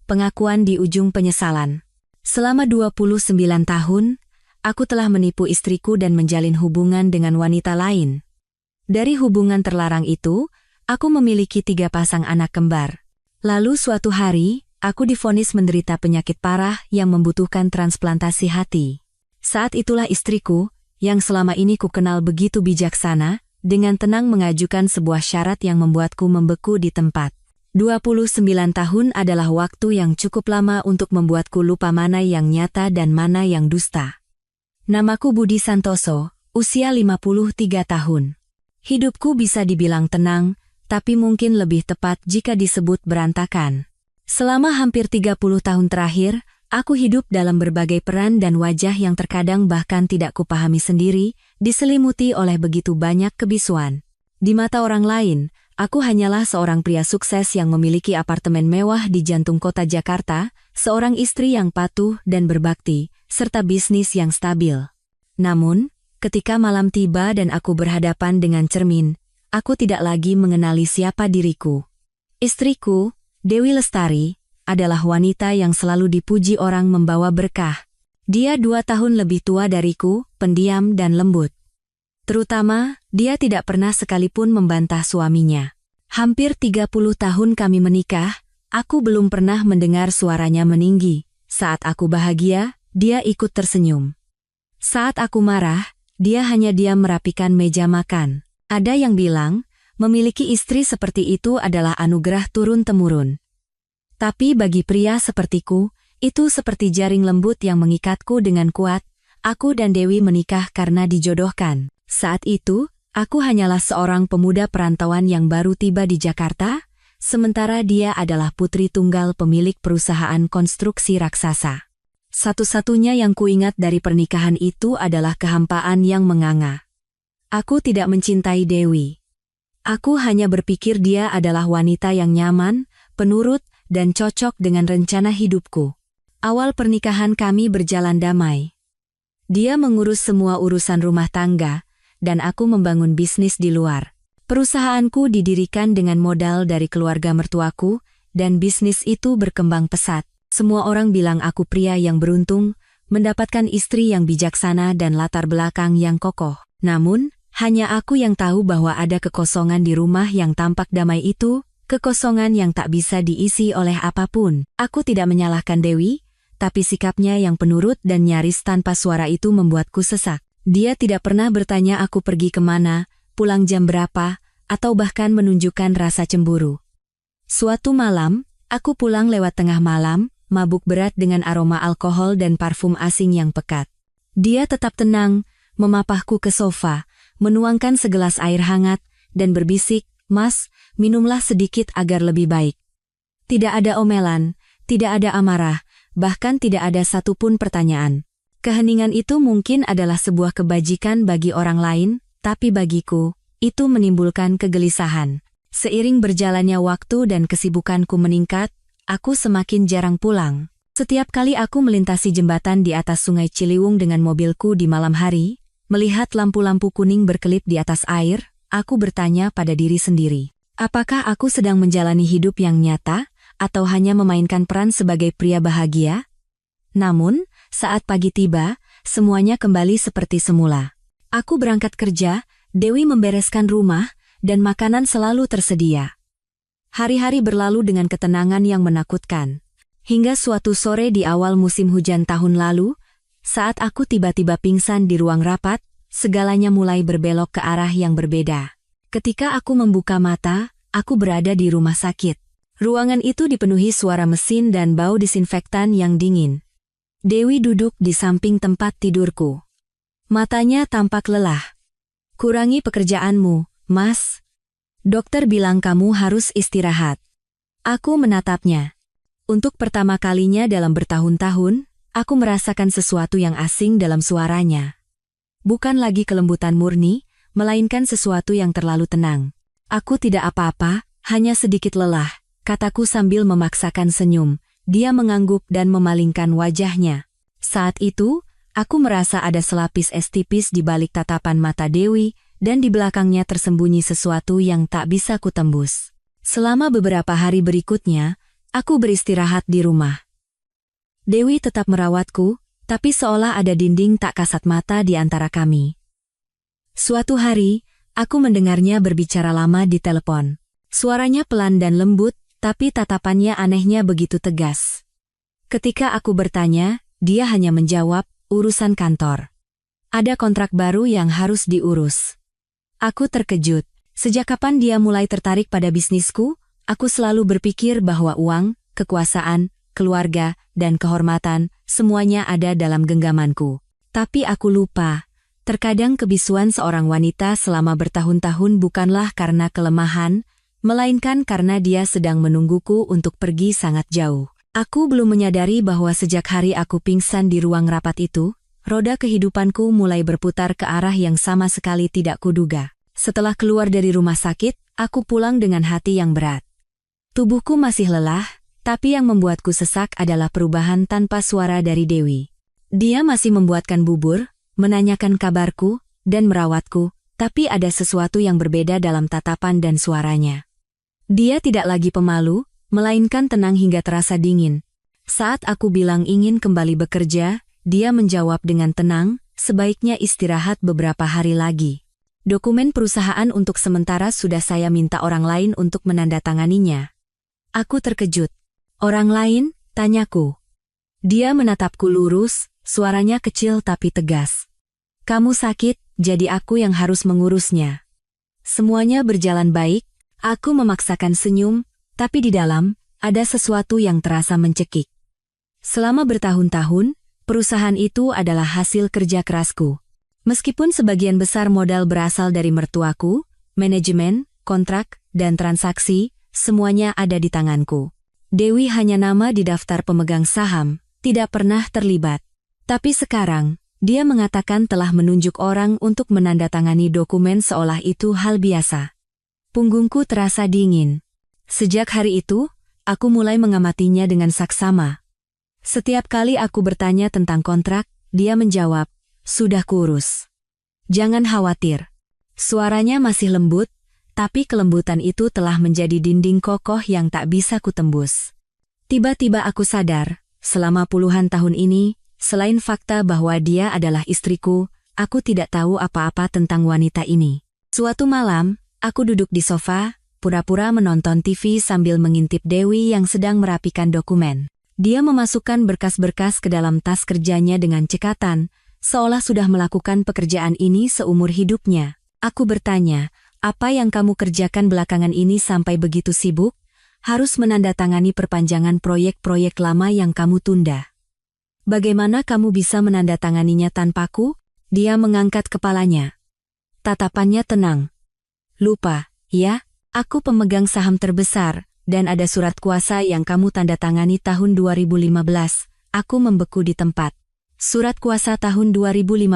pengakuan di ujung penyesalan. Selama 29 tahun, aku telah menipu istriku dan menjalin hubungan dengan wanita lain. Dari hubungan terlarang itu, aku memiliki 3 pasang anak kembar. Lalu suatu hari, aku divonis menderita penyakit parah yang membutuhkan transplantasi hati. Saat itulah istriku, yang selama ini kukenal begitu bijaksana, dengan tenang mengajukan sebuah syarat yang membuatku membeku di tempat. 29 tahun adalah waktu yang cukup lama untuk membuatku lupa mana yang nyata dan mana yang dusta. Namaku Budi Santoso, usia 53 tahun. Hidupku bisa dibilang tenang, tapi mungkin lebih tepat jika disebut berantakan. Selama hampir 30 tahun terakhir, aku hidup dalam berbagai peran dan wajah yang terkadang bahkan tidak kupahami sendiri, diselimuti oleh begitu banyak kebisuan. Di mata orang lain, aku hanyalah seorang pria sukses yang memiliki apartemen mewah di jantung kota Jakarta, seorang istri yang patuh dan berbakti, serta bisnis yang stabil. Namun, ketika malam tiba dan aku berhadapan dengan cermin, aku tidak lagi mengenali siapa diriku. Istriku, Dewi Lestari, adalah wanita yang selalu dipuji orang membawa berkah. Dia 2 tahun lebih tua dariku, pendiam dan lembut. Terutama, dia tidak pernah sekalipun membantah suaminya. Hampir 30 tahun kami menikah, aku belum pernah mendengar suaranya meninggi. Saat aku bahagia, dia ikut tersenyum. Saat aku marah, dia hanya diam merapikan meja makan. Ada yang bilang, memiliki istri seperti itu adalah anugerah turun-temurun. Tapi bagi pria sepertiku, itu seperti jaring lembut yang mengikatku dengan kuat. Aku dan Dewi menikah karena dijodohkan. Saat itu, aku hanyalah seorang pemuda perantauan yang baru tiba di Jakarta, sementara dia adalah putri tunggal pemilik perusahaan konstruksi raksasa. Satu-satunya yang kuingat dari pernikahan itu adalah kehampaan yang menganga. Aku tidak mencintai Dewi. Aku hanya berpikir dia adalah wanita yang nyaman, penurut, dan cocok dengan rencana hidupku. Awal pernikahan kami berjalan damai. Dia mengurus semua urusan rumah tangga, dan aku membangun bisnis di luar. Perusahaanku didirikan dengan modal dari keluarga mertuaku, dan bisnis itu berkembang pesat. Semua orang bilang aku pria yang beruntung, mendapatkan istri yang bijaksana dan latar belakang yang kokoh. Namun, hanya aku yang tahu bahwa ada kekosongan di rumah yang tampak damai itu, kekosongan yang tak bisa diisi oleh apapun. Aku tidak menyalahkan Dewi, tapi sikapnya yang penurut dan nyaris tanpa suara itu membuatku sesak. Dia tidak pernah bertanya aku pergi kemana, pulang jam berapa, atau bahkan menunjukkan rasa cemburu. Suatu malam, aku pulang lewat tengah malam, mabuk berat dengan aroma alkohol dan parfum asing yang pekat. Dia tetap tenang, memapahku ke sofa, menuangkan segelas air hangat, dan berbisik, "Mas, minumlah sedikit agar lebih baik." Tidak ada omelan, tidak ada amarah, bahkan tidak ada satupun pertanyaan. Keheningan itu mungkin adalah sebuah kebajikan bagi orang lain, tapi bagiku, itu menimbulkan kegelisahan. Seiring berjalannya waktu dan kesibukanku meningkat, aku semakin jarang pulang. Setiap kali aku melintasi jembatan di atas Sungai Ciliwung dengan mobilku di malam hari, melihat lampu-lampu kuning berkelip di atas air, aku bertanya pada diri sendiri. Apakah aku sedang menjalani hidup yang nyata, atau hanya memainkan peran sebagai pria bahagia? Namun, saat pagi tiba, semuanya kembali seperti semula. Aku berangkat kerja, Dewi membereskan rumah, dan makanan selalu tersedia. Hari-hari berlalu dengan ketenangan yang menakutkan. Hingga suatu sore di awal musim hujan tahun lalu, saat aku tiba-tiba pingsan di ruang rapat, segalanya mulai berbelok ke arah yang berbeda. Ketika aku membuka mata, aku berada di rumah sakit. Ruangan itu dipenuhi suara mesin dan bau disinfektan yang dingin. Dewi duduk di samping tempat tidurku. Matanya tampak lelah. "Kurangi pekerjaanmu, Mas. Dokter bilang kamu harus istirahat." Aku menatapnya. Untuk pertama kalinya dalam bertahun-tahun, aku merasakan sesuatu yang asing dalam suaranya. Bukan lagi kelembutan murni, melainkan sesuatu yang terlalu tenang. "Aku tidak apa-apa, hanya sedikit lelah," kataku sambil memaksakan senyum. Dia mengangguk dan memalingkan wajahnya. Saat itu, aku merasa ada selapis es tipis di balik tatapan mata Dewi, dan di belakangnya tersembunyi sesuatu yang tak bisa kutembus. Selama beberapa hari berikutnya, Aku beristirahat di rumah. Dewi tetap merawatku, tapi seolah ada dinding tak kasat mata di antara kami. Suatu hari, aku mendengarnya berbicara lama di telepon. Suaranya pelan dan lembut, tapi tatapannya anehnya begitu tegas. Ketika aku bertanya, dia hanya menjawab, urusan kantor. Ada kontrak baru yang harus diurus. Aku terkejut. Sejak kapan dia mulai tertarik pada bisnisku? Aku selalu berpikir bahwa uang, kekuasaan, keluarga, dan kehormatan, semuanya ada dalam genggamanku. Tapi aku lupa. Terkadang kebisuan seorang wanita selama bertahun-tahun bukanlah karena kelemahan, melainkan karena dia sedang menungguku untuk pergi sangat jauh. Aku belum menyadari bahwa sejak hari aku pingsan di ruang rapat itu, roda kehidupanku mulai berputar ke arah yang sama sekali tidak kuduga. Setelah keluar dari rumah sakit, aku pulang dengan hati yang berat. Tubuhku masih lelah, tapi yang membuatku sesak adalah perubahan tanpa suara dari Dewi. Dia masih membuatkan bubur, menanyakan kabarku, dan merawatku, tapi ada sesuatu yang berbeda dalam tatapan dan suaranya. Dia tidak lagi pemalu, melainkan tenang hingga terasa dingin. Saat aku bilang ingin kembali bekerja, dia menjawab dengan tenang, sebaiknya istirahat beberapa hari lagi. Dokumen perusahaan untuk sementara sudah saya minta orang lain untuk menandatanganinya. Aku terkejut. Orang lain? Tanyaku. Dia menatapku lurus, suaranya kecil tapi tegas. Kamu sakit, jadi aku yang harus mengurusnya. Semuanya berjalan baik, aku memaksakan senyum, tapi di dalam, ada sesuatu yang terasa mencekik. Selama bertahun-tahun, perusahaan itu adalah hasil kerja kerasku. Meskipun sebagian besar modal berasal dari mertuaku, manajemen, kontrak, dan transaksi, semuanya ada di tanganku. Dewi hanya nama di daftar pemegang saham, tidak pernah terlibat. Tapi sekarang, dia mengatakan telah menunjuk orang untuk menandatangani dokumen seolah itu hal biasa. Punggungku terasa dingin. Sejak hari itu, aku mulai mengamatinya dengan saksama. Setiap kali aku bertanya tentang kontrak, dia menjawab, sudah kurus. Jangan khawatir. Suaranya masih lembut, tapi kelembutan itu telah menjadi dinding kokoh yang tak bisa kutembus. Tiba-tiba aku sadar, selama puluhan tahun ini, selain fakta bahwa dia adalah istriku, aku tidak tahu apa-apa tentang wanita ini. Suatu malam, aku duduk di sofa, pura-pura menonton TV sambil mengintip Dewi yang sedang merapikan dokumen. Dia memasukkan berkas-berkas ke dalam tas kerjanya dengan cekatan, seolah sudah melakukan pekerjaan ini seumur hidupnya. Aku bertanya, apa yang kamu kerjakan belakangan ini sampai begitu sibuk? Harus menandatangani perpanjangan proyek-proyek lama yang kamu tunda. Bagaimana kamu bisa menandatanganinya tanpaku? Dia mengangkat kepalanya. Tatapannya tenang. Lupa, ya, aku pemegang saham terbesar, dan ada surat kuasa yang kamu tandatangani tahun 2015, aku membeku di tempat. Surat kuasa tahun 2015,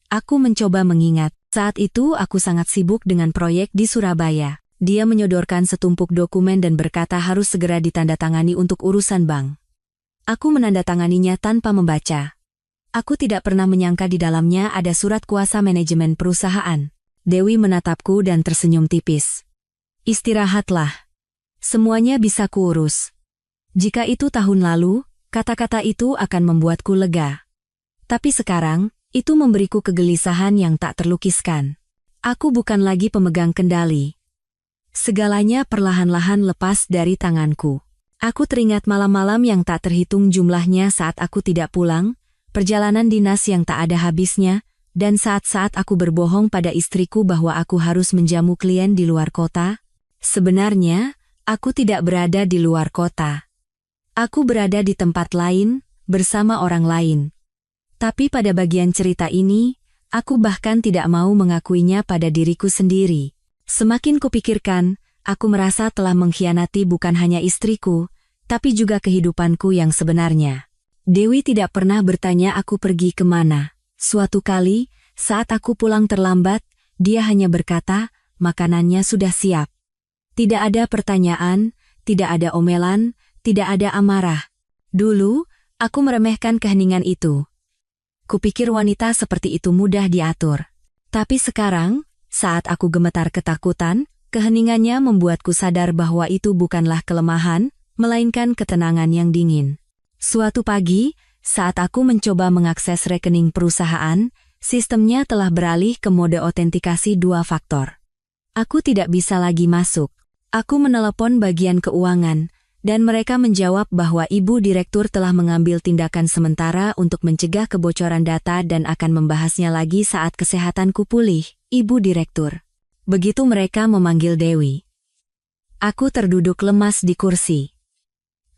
aku mencoba mengingat. Saat itu aku sangat sibuk dengan proyek di Surabaya. Dia menyodorkan setumpuk dokumen dan berkata harus segera ditandatangani untuk urusan bank. Aku menandatanganinya tanpa membaca. Aku tidak pernah menyangka di dalamnya ada surat kuasa manajemen perusahaan. Dewi menatapku dan tersenyum tipis. Istirahatlah. Semuanya bisa kuurus. Jika itu tahun lalu, kata-kata itu akan membuatku lega. Tapi sekarang, itu memberiku kegelisahan yang tak terlukiskan. Aku bukan lagi pemegang kendali. Segalanya perlahan-lahan lepas dari tanganku. Aku teringat malam-malam yang tak terhitung jumlahnya saat aku tidak pulang, perjalanan dinas yang tak ada habisnya, dan saat-saat aku berbohong pada istriku bahwa aku harus menjamu klien di luar kota. Sebenarnya, aku tidak berada di luar kota. Aku berada di tempat lain, bersama orang lain. Tapi pada bagian cerita ini, aku bahkan tidak mau mengakuinya pada diriku sendiri. Semakin kupikirkan, aku merasa telah mengkhianati bukan hanya istriku, tapi juga kehidupanku yang sebenarnya. Dewi tidak pernah bertanya aku pergi kemana. Suatu kali, saat aku pulang terlambat, dia hanya berkata, makanannya sudah siap. Tidak ada pertanyaan, tidak ada omelan, tidak ada amarah. Dulu, aku meremehkan keheningan itu. Kupikir wanita seperti itu mudah diatur. Tapi sekarang, saat aku gemetar ketakutan, keheningannya membuatku sadar bahwa itu bukanlah kelemahan, melainkan ketenangan yang dingin. Suatu pagi, saat aku mencoba mengakses rekening perusahaan, sistemnya telah beralih ke mode autentikasi 2 faktor. Aku tidak bisa lagi masuk. Aku menelepon bagian keuangan, dan mereka menjawab bahwa Ibu Direktur telah mengambil tindakan sementara untuk mencegah kebocoran data dan akan membahasnya lagi saat kesehatanku pulih, Ibu Direktur. Begitu mereka memanggil Dewi. Aku terduduk lemas di kursi.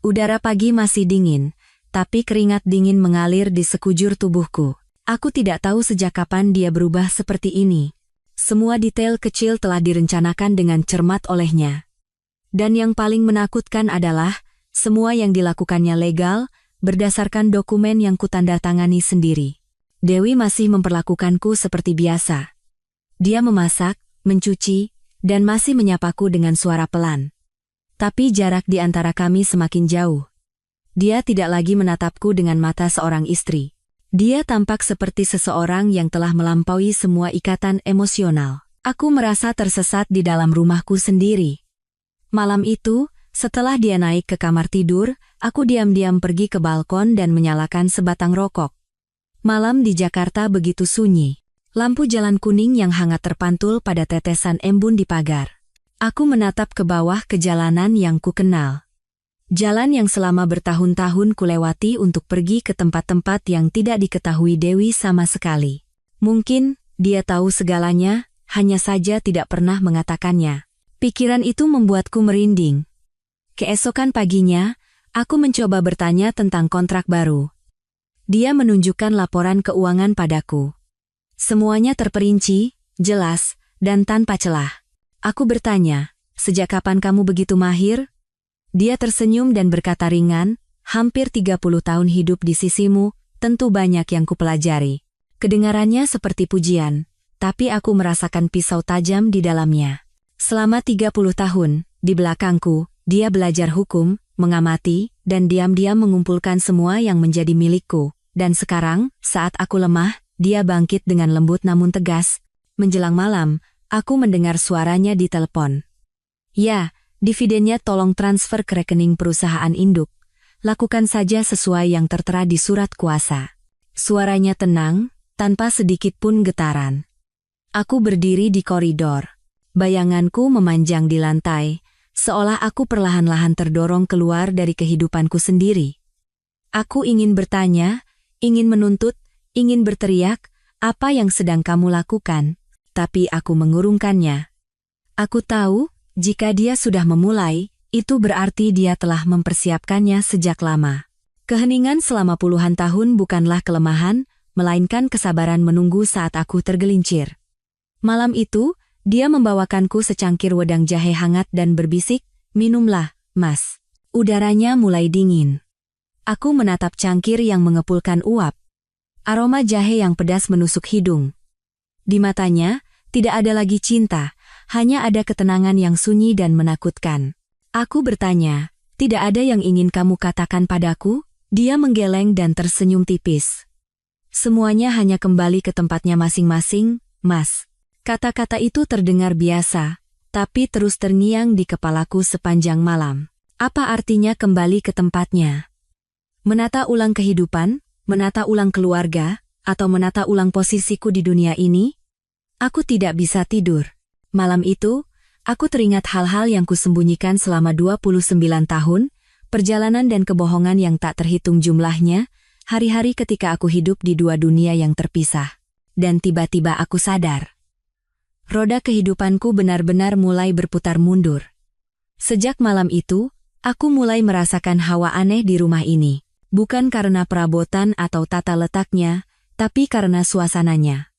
Udara pagi masih dingin, tapi keringat dingin mengalir di sekujur tubuhku. Aku tidak tahu sejak kapan dia berubah seperti ini. Semua detail kecil telah direncanakan dengan cermat olehnya. Dan yang paling menakutkan adalah, semua yang dilakukannya legal, berdasarkan dokumen yang kutandatangani sendiri. Dewi masih memperlakukanku seperti biasa. Dia memasak, mencuci, dan masih menyapaku dengan suara pelan. Tapi jarak di antara kami semakin jauh. Dia tidak lagi menatapku dengan mata seorang istri. Dia tampak seperti seseorang yang telah melampaui semua ikatan emosional. Aku merasa tersesat di dalam rumahku sendiri. Malam itu, setelah dia naik ke kamar tidur, aku diam-diam pergi ke balkon dan menyalakan sebatang rokok. Malam di Jakarta begitu sunyi. Lampu jalan kuning yang hangat terpantul pada tetesan embun di pagar. Aku menatap ke bawah ke jalanan yang kukenal. Jalan yang selama bertahun-tahun kulewati untuk pergi ke tempat-tempat yang tidak diketahui Dewi sama sekali. Mungkin, dia tahu segalanya, hanya saja tidak pernah mengatakannya. Pikiran itu membuatku merinding. Keesokan paginya, aku mencoba bertanya tentang kontrak baru. Dia menunjukkan laporan keuangan padaku. Semuanya terperinci, jelas, dan tanpa celah. Aku bertanya, sejak kapan kamu begitu mahir? Dia tersenyum dan berkata ringan, hampir 30 tahun hidup di sisimu, tentu banyak yang kupelajari. Kedengarannya seperti pujian, tapi aku merasakan pisau tajam di dalamnya. Selama 30 tahun, di belakangku, dia belajar hukum, mengamati, dan diam-diam mengumpulkan semua yang menjadi milikku. Dan sekarang, saat aku lemah, dia bangkit dengan lembut namun tegas. Menjelang malam, aku mendengar suaranya di telepon. Ya, dividennya tolong transfer ke rekening perusahaan induk. Lakukan saja sesuai yang tertera di surat kuasa. Suaranya tenang, tanpa sedikit pun getaran. Aku berdiri di koridor. Bayanganku memanjang di lantai, seolah aku perlahan-lahan terdorong keluar dari kehidupanku sendiri. Aku ingin bertanya, ingin menuntut, ingin berteriak, apa yang sedang kamu lakukan? Tapi aku mengurungkannya. Aku tahu, jika dia sudah memulai, itu berarti dia telah mempersiapkannya sejak lama. Keheningan selama puluhan tahun bukanlah kelemahan, melainkan kesabaran menunggu saat aku tergelincir. Malam itu, dia membawakanku secangkir wedang jahe hangat dan berbisik, minumlah, Mas. Udaranya mulai dingin. Aku menatap cangkir yang mengepulkan uap. Aroma jahe yang pedas menusuk hidung. Di matanya, tidak ada lagi cinta, hanya ada ketenangan yang sunyi dan menakutkan. Aku bertanya, tidak ada yang ingin kamu katakan padaku? Dia menggeleng dan tersenyum tipis. Semuanya hanya kembali ke tempatnya masing-masing, Mas. Kata-kata itu terdengar biasa, tapi terus terngiang di kepalaku sepanjang malam. Apa artinya kembali ke tempatnya? Menata ulang kehidupan, menata ulang keluarga, atau menata ulang posisiku di dunia ini? Aku tidak bisa tidur. Malam itu, aku teringat hal-hal yang kusembunyikan selama 29 tahun, perjalanan dan kebohongan yang tak terhitung jumlahnya, hari-hari ketika aku hidup di dua dunia yang terpisah. Dan tiba-tiba aku sadar. Roda kehidupanku benar-benar mulai berputar mundur. Sejak malam itu, aku mulai merasakan hawa aneh di rumah ini. Bukan karena perabotan atau tata letaknya, tapi karena suasananya.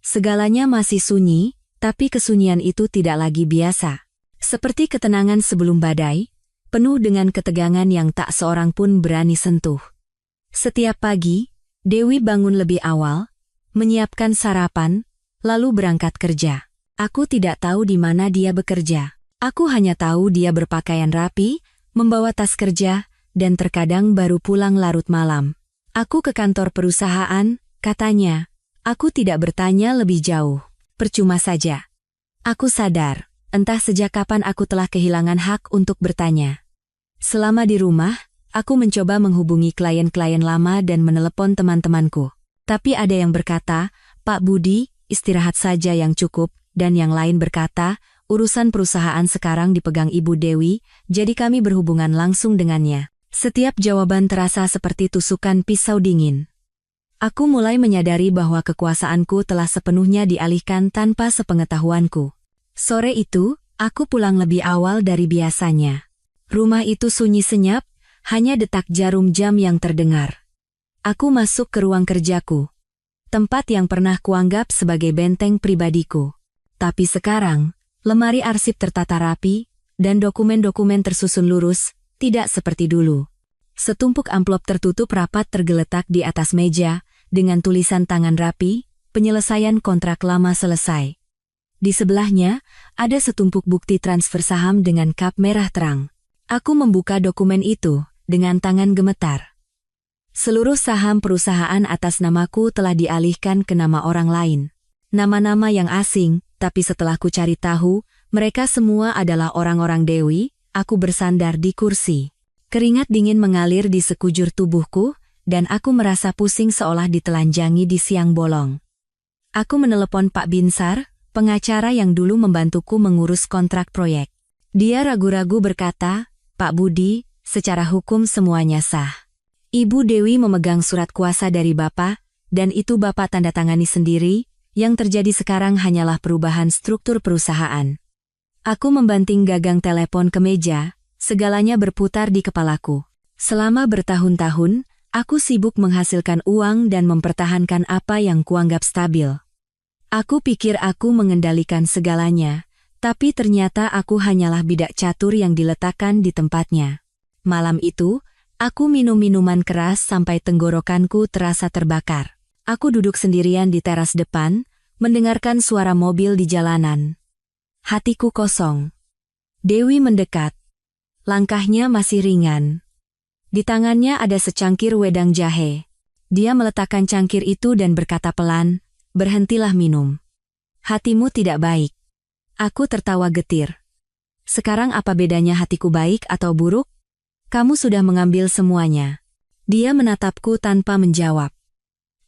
Segalanya masih sunyi, tapi kesunyian itu tidak lagi biasa. Seperti ketenangan sebelum badai, penuh dengan ketegangan yang tak seorang pun berani sentuh. Setiap pagi, Dewi bangun lebih awal, menyiapkan sarapan, lalu berangkat kerja. Aku tidak tahu di mana dia bekerja. Aku hanya tahu dia berpakaian rapi, membawa tas kerja, dan terkadang baru pulang larut malam. Aku ke kantor perusahaan, katanya. Aku tidak bertanya lebih jauh. Percuma saja. Aku sadar, entah sejak kapan aku telah kehilangan hak untuk bertanya. Selama di rumah, aku mencoba menghubungi klien-klien lama dan menelepon teman-temanku. Tapi ada yang berkata, "Pak Budi, istirahat saja yang cukup," dan yang lain berkata, "Urusan perusahaan sekarang dipegang Ibu Dewi, jadi kami berhubungan langsung dengannya." Setiap jawaban terasa seperti tusukan pisau dingin. Aku mulai menyadari bahwa kekuasaanku telah sepenuhnya dialihkan tanpa sepengetahuanku. Sore itu, aku pulang lebih awal dari biasanya. Rumah itu sunyi senyap, hanya detak jarum jam yang terdengar. Aku masuk ke ruang kerjaku, tempat yang pernah kuanggap sebagai benteng pribadiku. Tapi sekarang, lemari arsip tertata rapi, dan dokumen-dokumen tersusun lurus, tidak seperti dulu. Setumpuk amplop tertutup rapat tergeletak di atas meja, dengan tulisan tangan rapi, "Penyelesaian kontrak lama selesai." Di sebelahnya, ada setumpuk bukti transfer saham dengan kap merah terang. Aku membuka dokumen itu, dengan tangan gemetar. Seluruh saham perusahaan atas namaku telah dialihkan ke nama orang lain. Nama-nama yang asing, tapi setelah ku cari tahu, mereka semua adalah orang-orang Dewi. Aku bersandar di kursi. Keringat dingin mengalir di sekujur tubuhku, dan aku merasa pusing seolah ditelanjangi di siang bolong. Aku menelepon Pak Binsar, pengacara yang dulu membantuku mengurus kontrak proyek. Dia ragu-ragu berkata, "Pak Budi, secara hukum semuanya sah. Ibu Dewi memegang surat kuasa dari Bapak, dan itu Bapak tanda tangani sendiri, yang terjadi sekarang hanyalah perubahan struktur perusahaan." Aku membanting gagang telepon ke meja, segalanya berputar di kepalaku. Selama bertahun-tahun, aku sibuk menghasilkan uang dan mempertahankan apa yang kuanggap stabil. Aku pikir aku mengendalikan segalanya, tapi ternyata aku hanyalah bidak catur yang diletakkan di tempatnya. Malam itu, aku minum minuman keras sampai tenggorokanku terasa terbakar. Aku duduk sendirian di teras depan, mendengarkan suara mobil di jalanan. Hatiku kosong. Dewi mendekat. Langkahnya masih ringan. Di tangannya ada secangkir wedang jahe. Dia meletakkan cangkir itu dan berkata pelan, "Berhentilah minum. Hatimu tidak baik." Aku tertawa getir. Sekarang apa bedanya hatiku baik atau buruk? Kamu sudah mengambil semuanya. Dia menatapku tanpa menjawab.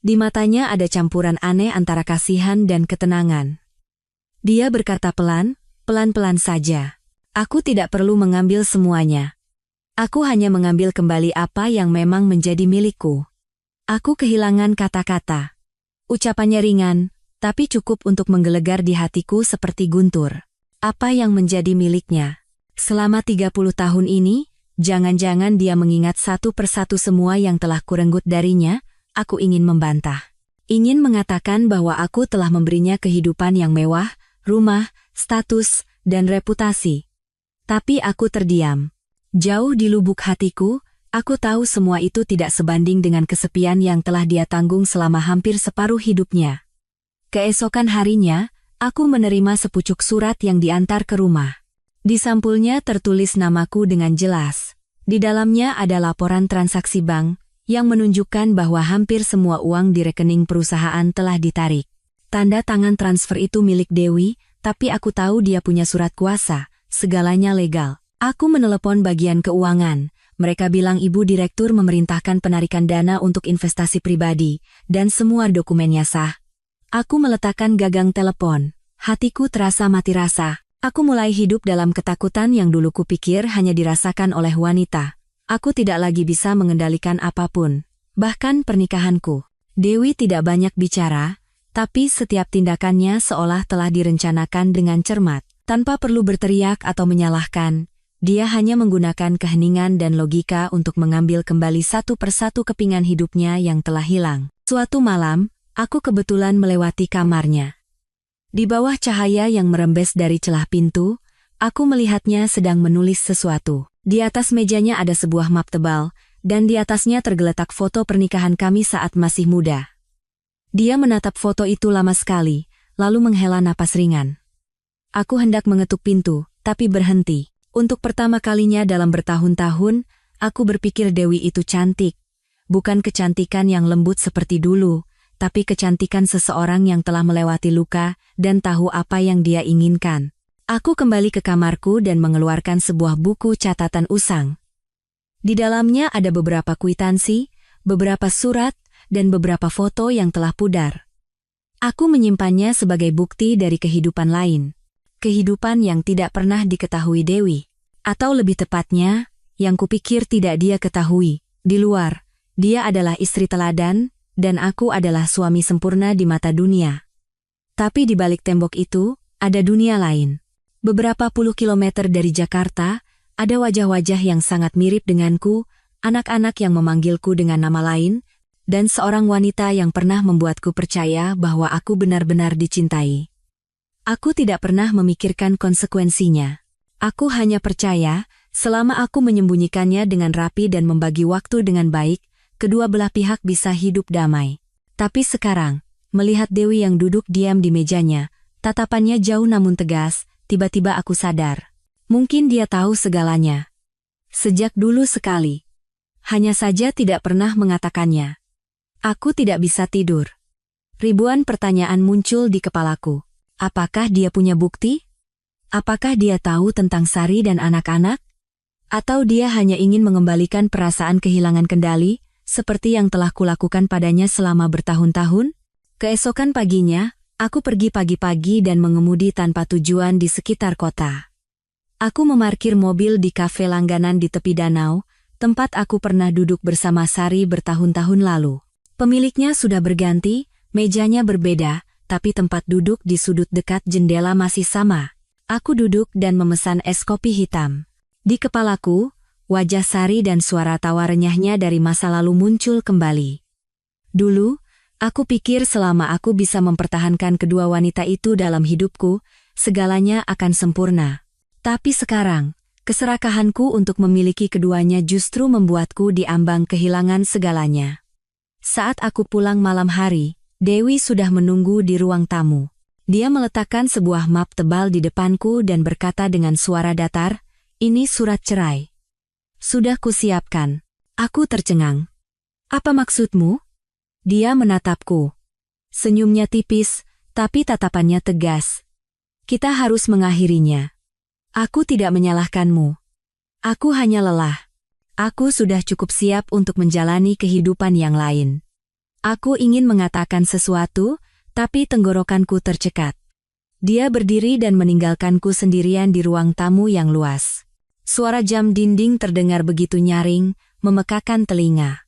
Di matanya ada campuran aneh antara kasihan dan ketenangan. Dia berkata pelan-pelan saja. "Aku tidak perlu mengambil semuanya. Aku hanya mengambil kembali apa yang memang menjadi milikku." Aku kehilangan kata-kata. Ucapannya ringan, tapi cukup untuk menggelegar di hatiku seperti guntur. Apa yang menjadi miliknya? Selama 30 tahun ini, jangan-jangan dia mengingat satu persatu semua yang telah kurenggut darinya. Aku ingin membantah. Ingin mengatakan bahwa aku telah memberinya kehidupan yang mewah, rumah, status, dan reputasi. Tapi aku terdiam. Jauh di lubuk hatiku, aku tahu semua itu tidak sebanding dengan kesepian yang telah dia tanggung selama hampir separuh hidupnya. Keesokan harinya, aku menerima sepucuk surat yang diantar ke rumah. Di sampulnya tertulis namaku dengan jelas. Di dalamnya ada laporan transaksi bank, yang menunjukkan bahwa hampir semua uang di rekening perusahaan telah ditarik. Tanda tangan transfer itu milik Dewi, tapi aku tahu dia punya surat kuasa, segalanya legal. Aku menelepon bagian keuangan. Mereka bilang ibu direktur memerintahkan penarikan dana untuk investasi pribadi, dan semua dokumennya sah. Aku meletakkan gagang telepon. Hatiku terasa mati rasa. Aku mulai hidup dalam ketakutan yang dulu kupikir hanya dirasakan oleh wanita. Aku tidak lagi bisa mengendalikan apapun, bahkan pernikahanku. Dewi tidak banyak bicara, tapi setiap tindakannya seolah telah direncanakan dengan cermat. Tanpa perlu berteriak atau menyalahkan, dia hanya menggunakan keheningan dan logika untuk mengambil kembali satu persatu kepingan hidupnya yang telah hilang. Suatu malam, aku kebetulan melewati kamarnya. Di bawah cahaya yang merembes dari celah pintu, aku melihatnya sedang menulis sesuatu. Di atas mejanya ada sebuah map tebal, dan di atasnya tergeletak foto pernikahan kami saat masih muda. Dia menatap foto itu lama sekali, lalu menghela napas ringan. Aku hendak mengetuk pintu, tapi berhenti. Untuk pertama kalinya dalam bertahun-tahun, aku berpikir Dewi itu cantik. Bukan kecantikan yang lembut seperti dulu, tapi kecantikan seseorang yang telah melewati luka dan tahu apa yang dia inginkan. Aku kembali ke kamarku dan mengeluarkan sebuah buku catatan usang. Di dalamnya ada beberapa kwitansi, beberapa surat, dan beberapa foto yang telah pudar. Aku menyimpannya sebagai bukti dari kehidupan lain. Kehidupan yang tidak pernah diketahui Dewi. Atau lebih tepatnya, yang kupikir tidak dia ketahui. Di luar, dia adalah istri teladan, dan aku adalah suami sempurna di mata dunia. Tapi di balik tembok itu, ada dunia lain. Beberapa puluh kilometer dari Jakarta, ada wajah-wajah yang sangat mirip denganku, anak-anak yang memanggilku dengan nama lain, dan seorang wanita yang pernah membuatku percaya bahwa aku benar-benar dicintai. Aku tidak pernah memikirkan konsekuensinya. Aku hanya percaya, selama aku menyembunyikannya dengan rapi dan membagi waktu dengan baik, kedua belah pihak bisa hidup damai. Tapi sekarang, melihat Dewi yang duduk diam di mejanya, tatapannya jauh namun tegas, tiba-tiba aku sadar. Mungkin dia tahu segalanya. Sejak dulu sekali. Hanya saja tidak pernah mengatakannya. Aku tidak bisa tidur. Ribuan pertanyaan muncul di kepalaku. Apakah dia punya bukti? Apakah dia tahu tentang Sari dan anak-anak? Atau dia hanya ingin mengembalikan perasaan kehilangan kendali, seperti yang telah kulakukan padanya selama bertahun-tahun? Keesokan paginya, aku pergi pagi-pagi dan mengemudi tanpa tujuan di sekitar kota. Aku memarkir mobil di kafe langganan di tepi danau, tempat aku pernah duduk bersama Sari bertahun-tahun lalu. Pemiliknya sudah berganti, mejanya berbeda, tapi tempat duduk di sudut dekat jendela masih sama. Aku duduk dan memesan es kopi hitam. Di kepalaku, wajah Sari dan suara tawa renyahnya dari masa lalu muncul kembali. Dulu, aku pikir selama aku bisa mempertahankan kedua wanita itu dalam hidupku, segalanya akan sempurna. Tapi sekarang, keserakahanku untuk memiliki keduanya justru membuatku diambang kehilangan segalanya. Saat aku pulang malam hari, Dewi sudah menunggu di ruang tamu. Dia meletakkan sebuah map tebal di depanku dan berkata dengan suara datar, "Ini surat cerai." "Sudah kusiapkan." Aku tercengang. "Apa maksudmu?" Dia menatapku. Senyumnya tipis, tapi tatapannya tegas. "Kita harus mengakhirinya." "Aku tidak menyalahkanmu. Aku hanya lelah. Aku sudah cukup siap untuk menjalani kehidupan yang lain." Aku ingin mengatakan sesuatu, tapi tenggorokanku tercekat. Dia berdiri dan meninggalkanku sendirian di ruang tamu yang luas. Suara jam dinding terdengar begitu nyaring, memekakan telinga.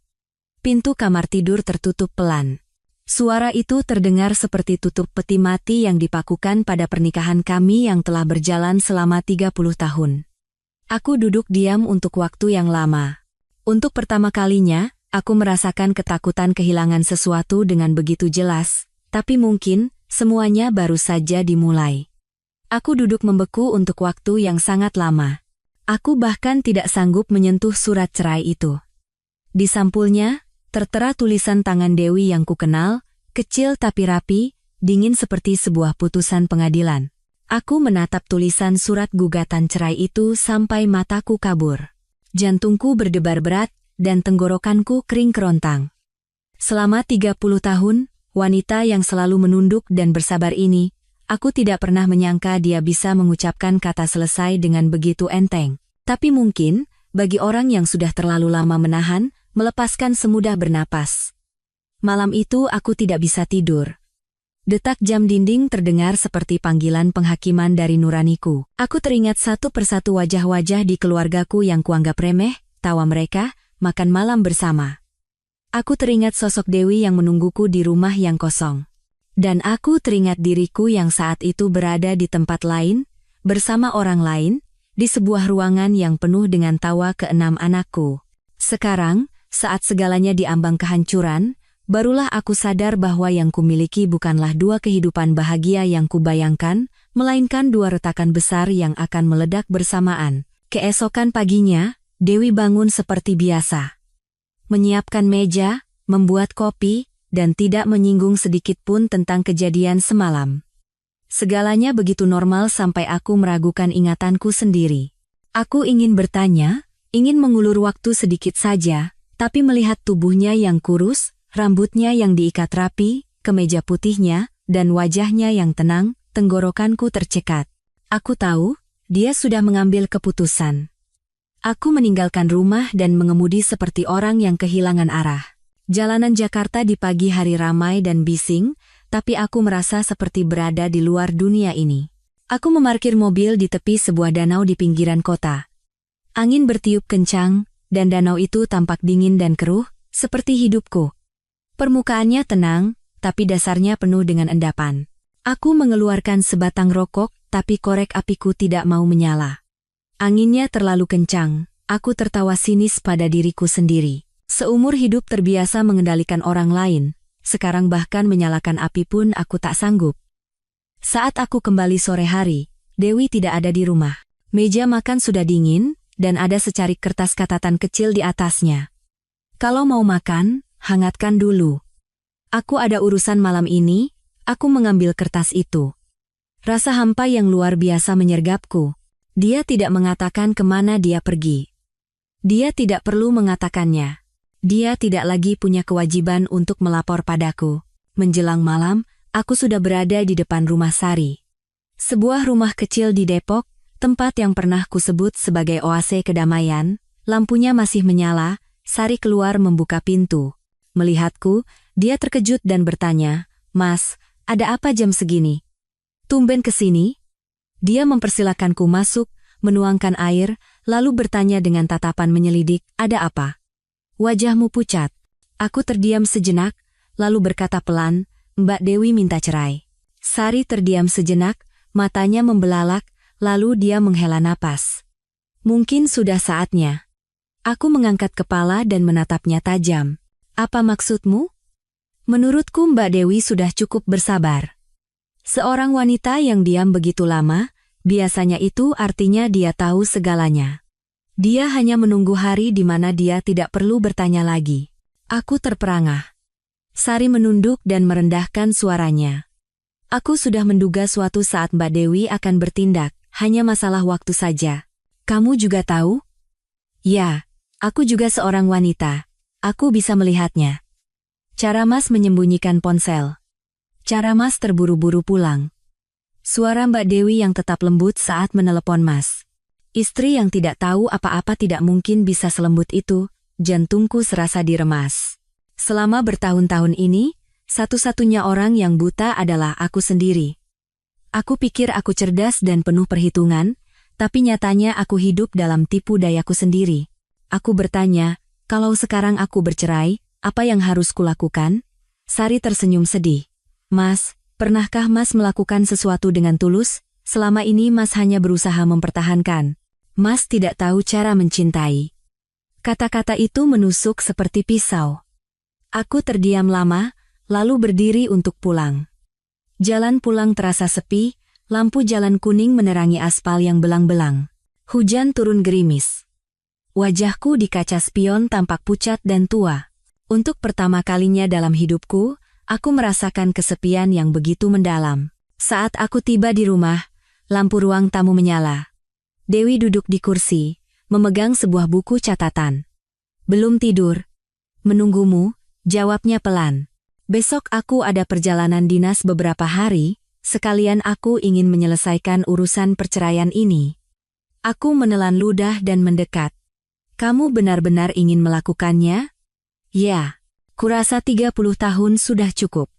Pintu kamar tidur tertutup pelan. Suara itu terdengar seperti tutup peti mati yang dipakukan pada pernikahan kami yang telah berjalan selama 30 tahun. Aku duduk diam untuk waktu yang lama. Untuk pertama kalinya, aku merasakan ketakutan kehilangan sesuatu dengan begitu jelas, tapi mungkin semuanya baru saja dimulai. Aku duduk membeku untuk waktu yang sangat lama. Aku bahkan tidak sanggup menyentuh surat cerai itu. Di sampulnya, tertera tulisan tangan Dewi yang kukenal, kecil tapi rapi, dingin seperti sebuah putusan pengadilan. Aku menatap tulisan surat gugatan cerai itu sampai mataku kabur. Jantungku berdebar berat, dan tenggorokanku kering kerontang. Selama 30 tahun, wanita yang selalu menunduk dan bersabar ini, aku tidak pernah menyangka dia bisa mengucapkan kata selesai dengan begitu enteng. Tapi mungkin, bagi orang yang sudah terlalu lama menahan, melepaskan semudah bernapas. Malam itu aku tidak bisa tidur. Detak jam dinding terdengar seperti panggilan penghakiman dari nuraniku. Aku teringat satu persatu wajah-wajah di keluargaku yang kuanggap remeh, tawa mereka, makan malam bersama. Aku teringat sosok Dewi yang menungguku di rumah yang kosong. Dan aku teringat diriku yang saat itu berada di tempat lain, bersama orang lain, di sebuah ruangan yang penuh dengan tawa keenam anakku. Sekarang, saat segalanya diambang kehancuran, barulah aku sadar bahwa yang kumiliki bukanlah dua kehidupan bahagia yang kubayangkan, melainkan dua retakan besar yang akan meledak bersamaan. Keesokan paginya, Dewi bangun seperti biasa. Menyiapkan meja, membuat kopi, dan tidak menyinggung sedikit pun tentang kejadian semalam. Segalanya begitu normal sampai aku meragukan ingatanku sendiri. Aku ingin bertanya, ingin mengulur waktu sedikit saja, tapi melihat tubuhnya yang kurus, rambutnya yang diikat rapi, kemeja putihnya, dan wajahnya yang tenang, tenggorokanku tercekat. Aku tahu, dia sudah mengambil keputusan. Aku meninggalkan rumah dan mengemudi seperti orang yang kehilangan arah. Jalanan Jakarta di pagi hari ramai dan bising, tapi aku merasa seperti berada di luar dunia ini. Aku memarkir mobil di tepi sebuah danau di pinggiran kota. Angin bertiup kencang, dan danau itu tampak dingin dan keruh, seperti hidupku. Permukaannya tenang, tapi dasarnya penuh dengan endapan. Aku mengeluarkan sebatang rokok, tapi korek apiku tidak mau menyala. Anginnya terlalu kencang, aku tertawa sinis pada diriku sendiri. Seumur hidup terbiasa mengendalikan orang lain, sekarang bahkan menyalakan api pun aku tak sanggup. Saat aku kembali sore hari, Dewi tidak ada di rumah. Meja makan sudah dingin, dan ada secarik kertas catatan kecil di atasnya. Kalau mau makan, hangatkan dulu. Aku ada urusan malam ini, aku mengambil kertas itu. Rasa hampa yang luar biasa menyergapku. Dia tidak mengatakan kemana dia pergi. Dia tidak perlu mengatakannya. Dia tidak lagi punya kewajiban untuk melapor padaku. Menjelang malam, aku sudah berada di depan rumah Sari. Sebuah rumah kecil di Depok, tempat yang pernah kusebut sebagai oase kedamaian. Lampunya masih menyala, Sari keluar membuka pintu. Melihatku, dia terkejut dan bertanya, "Mas, ada apa jam segini? Tumben kesini?" Dia mempersilakanku masuk, menuangkan air, lalu bertanya dengan tatapan menyelidik, "Ada apa? Wajahmu pucat." Aku terdiam sejenak, lalu berkata pelan, "Mbak Dewi minta cerai." Sari terdiam sejenak, matanya membelalak, lalu dia menghela napas. "Mungkin sudah saatnya." Aku mengangkat kepala dan menatapnya tajam. "Apa maksudmu?" "Menurutku Mbak Dewi sudah cukup bersabar." Seorang wanita yang diam begitu lama, biasanya itu artinya dia tahu segalanya. Dia hanya menunggu hari di mana dia tidak perlu bertanya lagi. Aku terperangah. Sari menunduk dan merendahkan suaranya. "Aku sudah menduga suatu saat Mbak Dewi akan bertindak, hanya masalah waktu saja. Kamu juga tahu?" "Ya, aku juga seorang wanita. Aku bisa melihatnya." Cara Mas menyembunyikan ponsel. Cara Mas terburu-buru pulang. Suara Mbak Dewi yang tetap lembut saat menelepon Mas. Istri yang tidak tahu apa-apa tidak mungkin bisa selembut itu, jantungku serasa diremas. Selama bertahun-tahun ini, satu-satunya orang yang buta adalah aku sendiri. Aku pikir aku cerdas dan penuh perhitungan, tapi nyatanya aku hidup dalam tipu dayaku sendiri. Aku bertanya, kalau sekarang aku bercerai, apa yang harus kulakukan? Sari tersenyum sedih. "Mas, pernahkah Mas melakukan sesuatu dengan tulus? Selama ini Mas hanya berusaha mempertahankan. Mas tidak tahu cara mencintai." Kata-kata itu menusuk seperti pisau. Aku terdiam lama, lalu berdiri untuk pulang. Jalan pulang terasa sepi, lampu jalan kuning menerangi aspal yang belang-belang. Hujan turun gerimis. Wajahku di kaca spion tampak pucat dan tua. Untuk pertama kalinya dalam hidupku, aku merasakan kesepian yang begitu mendalam. Saat aku tiba di rumah, lampu ruang tamu menyala. Dewi duduk di kursi, memegang sebuah buku catatan. "Belum tidur?" "Menunggumu," jawabnya pelan. "Besok aku ada perjalanan dinas beberapa hari, sekalian aku ingin menyelesaikan urusan perceraian ini." Aku menelan ludah dan mendekat. "Kamu benar-benar ingin melakukannya?" "Ya, kurasa 30 tahun sudah cukup.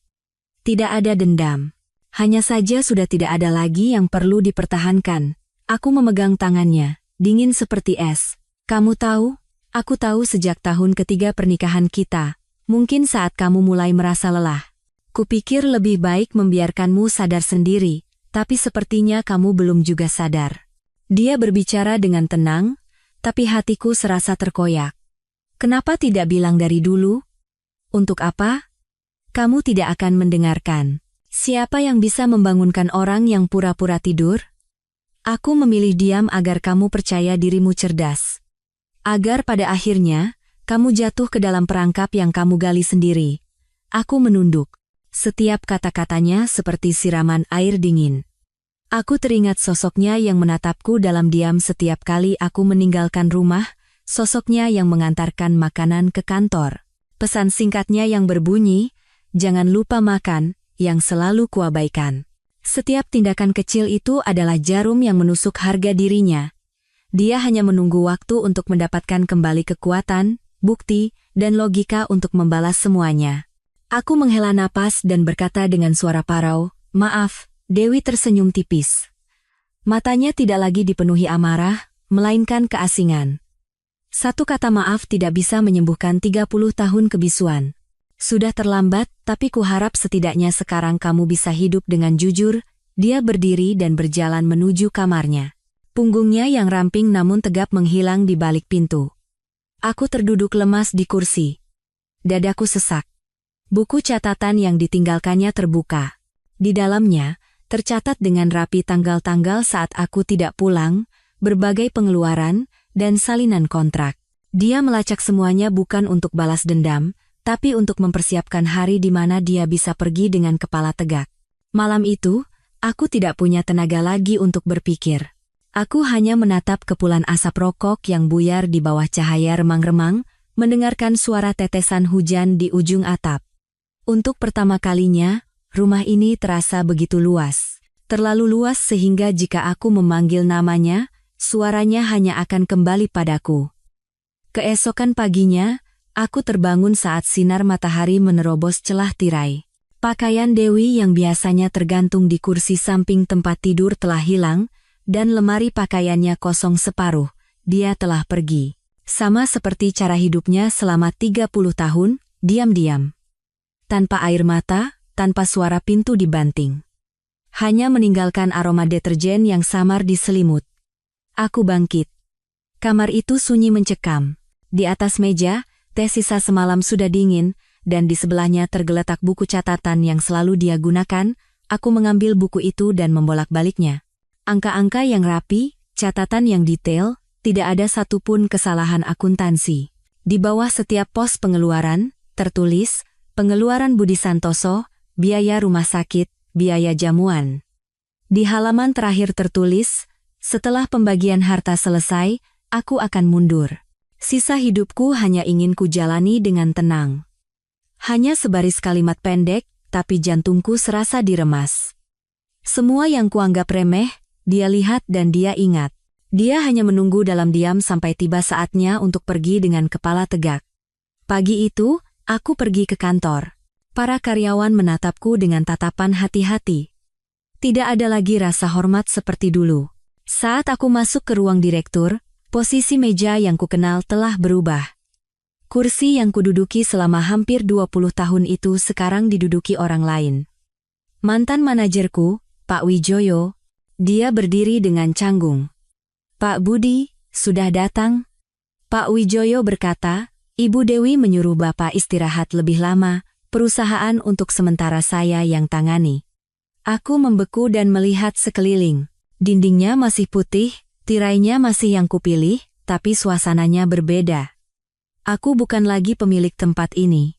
Tidak ada dendam. Hanya saja sudah tidak ada lagi yang perlu dipertahankan." Aku memegang tangannya, dingin seperti es. "Kamu tahu, aku tahu sejak tahun ketiga pernikahan kita, mungkin saat kamu mulai merasa lelah. Kupikir lebih baik membiarkanmu sadar sendiri, tapi sepertinya kamu belum juga sadar." Dia berbicara dengan tenang, tapi hatiku serasa terkoyak. "Kenapa tidak bilang dari dulu? Untuk apa? Kamu tidak akan mendengarkan. Siapa yang bisa membangunkan orang yang pura-pura tidur? Aku memilih diam agar kamu percaya dirimu cerdas. Agar pada akhirnya, kamu jatuh ke dalam perangkap yang kamu gali sendiri." Aku menunduk. Setiap kata-katanya seperti siraman air dingin. Aku teringat sosoknya yang menatapku dalam diam setiap kali aku meninggalkan rumah, sosoknya yang mengantarkan makanan ke kantor. Pesan singkatnya yang berbunyi, "Jangan lupa makan," yang selalu kuabaikan. Setiap tindakan kecil itu adalah jarum yang menusuk harga dirinya. Dia hanya menunggu waktu untuk mendapatkan kembali kekuatan, bukti, dan logika untuk membalas semuanya. Aku menghela napas dan berkata dengan suara parau, "Maaf." Dewi tersenyum tipis. Matanya tidak lagi dipenuhi amarah, melainkan keasingan. Satu kata maaf tidak bisa menyembuhkan 30 tahun kebisuan. Sudah terlambat, tapi kuharap setidaknya sekarang kamu bisa hidup dengan jujur. Dia berdiri dan berjalan menuju kamarnya. Punggungnya yang ramping namun tegap menghilang di balik pintu. Aku terduduk lemas di kursi. Dadaku sesak. Buku catatan yang ditinggalkannya terbuka. Di dalamnya, tercatat dengan rapi tanggal-tanggal saat aku tidak pulang, berbagai pengeluaran, dan salinan kontrak. Dia melacak semuanya bukan untuk balas dendam, tapi untuk mempersiapkan hari di mana dia bisa pergi dengan kepala tegak. Malam itu, aku tidak punya tenaga lagi untuk berpikir. Aku hanya menatap kepulan asap rokok yang buyar di bawah cahaya remang-remang, mendengarkan suara tetesan hujan di ujung atap. Untuk pertama kalinya, rumah ini terasa begitu luas. Terlalu luas sehingga jika aku memanggil namanya, suaranya hanya akan kembali padaku. Keesokan paginya, aku terbangun saat sinar matahari menerobos celah tirai. Pakaian Dewi yang biasanya tergantung di kursi samping tempat tidur telah hilang, dan lemari pakaiannya kosong separuh. Dia telah pergi. Sama seperti cara hidupnya selama 30 tahun, diam-diam. Tanpa air mata, tanpa suara pintu dibanting. Hanya meninggalkan aroma deterjen yang samar di selimut. Aku bangkit. Kamar itu sunyi mencekam. Di atas meja, teh sisa semalam sudah dingin, dan di sebelahnya tergeletak buku catatan yang selalu dia gunakan. Aku mengambil buku itu dan membolak-baliknya. Angka-angka yang rapi, catatan yang detail, tidak ada satupun kesalahan akuntansi. Di bawah setiap pos pengeluaran, tertulis, pengeluaran Budi Santoso, biaya rumah sakit, biaya jamuan. Di halaman terakhir tertulis, setelah pembagian harta selesai, aku akan mundur. Sisa hidupku hanya ingin kujalani dengan tenang. Hanya sebaris kalimat pendek, tapi jantungku serasa diremas. Semua yang kuanggap remeh, dia lihat dan dia ingat. Dia hanya menunggu dalam diam sampai tiba saatnya untuk pergi dengan kepala tegak. Pagi itu, aku pergi ke kantor. Para karyawan menatapku dengan tatapan hati-hati. Tidak ada lagi rasa hormat seperti dulu. Saat aku masuk ke ruang direktur, posisi meja yang kukenal telah berubah. Kursi yang kududuki selama hampir 20 tahun itu sekarang diduduki orang lain. Mantan manajerku, Pak Wijoyo, dia berdiri dengan canggung. "Pak Budi, sudah datang?" Pak Wijoyo berkata, "Ibu Dewi menyuruh Bapak istirahat lebih lama, perusahaan untuk sementara saya yang tangani." Aku membeku dan melihat sekeliling. Dindingnya masih putih, tirainya masih yang kupilih, tapi suasananya berbeda. Aku bukan lagi pemilik tempat ini.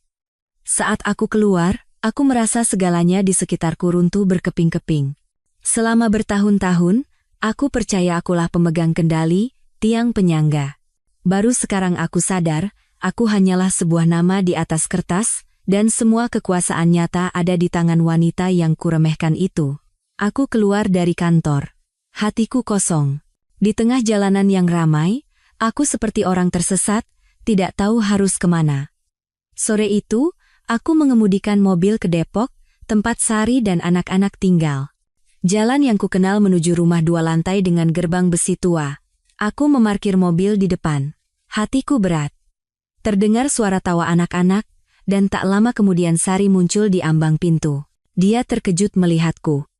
Saat aku keluar, aku merasa segalanya di sekitarku runtuh berkeping-keping. Selama bertahun-tahun, aku percaya akulah pemegang kendali, tiang penyangga. Baru sekarang aku sadar, aku hanyalah sebuah nama di atas kertas, dan semua kekuasaan nyata ada di tangan wanita yang kuremehkan itu. Aku keluar dari kantor. Hatiku kosong. Di tengah jalanan yang ramai, aku seperti orang tersesat, tidak tahu harus kemana. Sore itu, aku mengemudikan mobil ke Depok, tempat Sari dan anak-anak tinggal. Jalan yang kukenal menuju rumah 2 lantai dengan gerbang besi tua. Aku memarkir mobil di depan. Hatiku berat. Terdengar suara tawa anak-anak, dan tak lama kemudian Sari muncul di ambang pintu. Dia terkejut melihatku.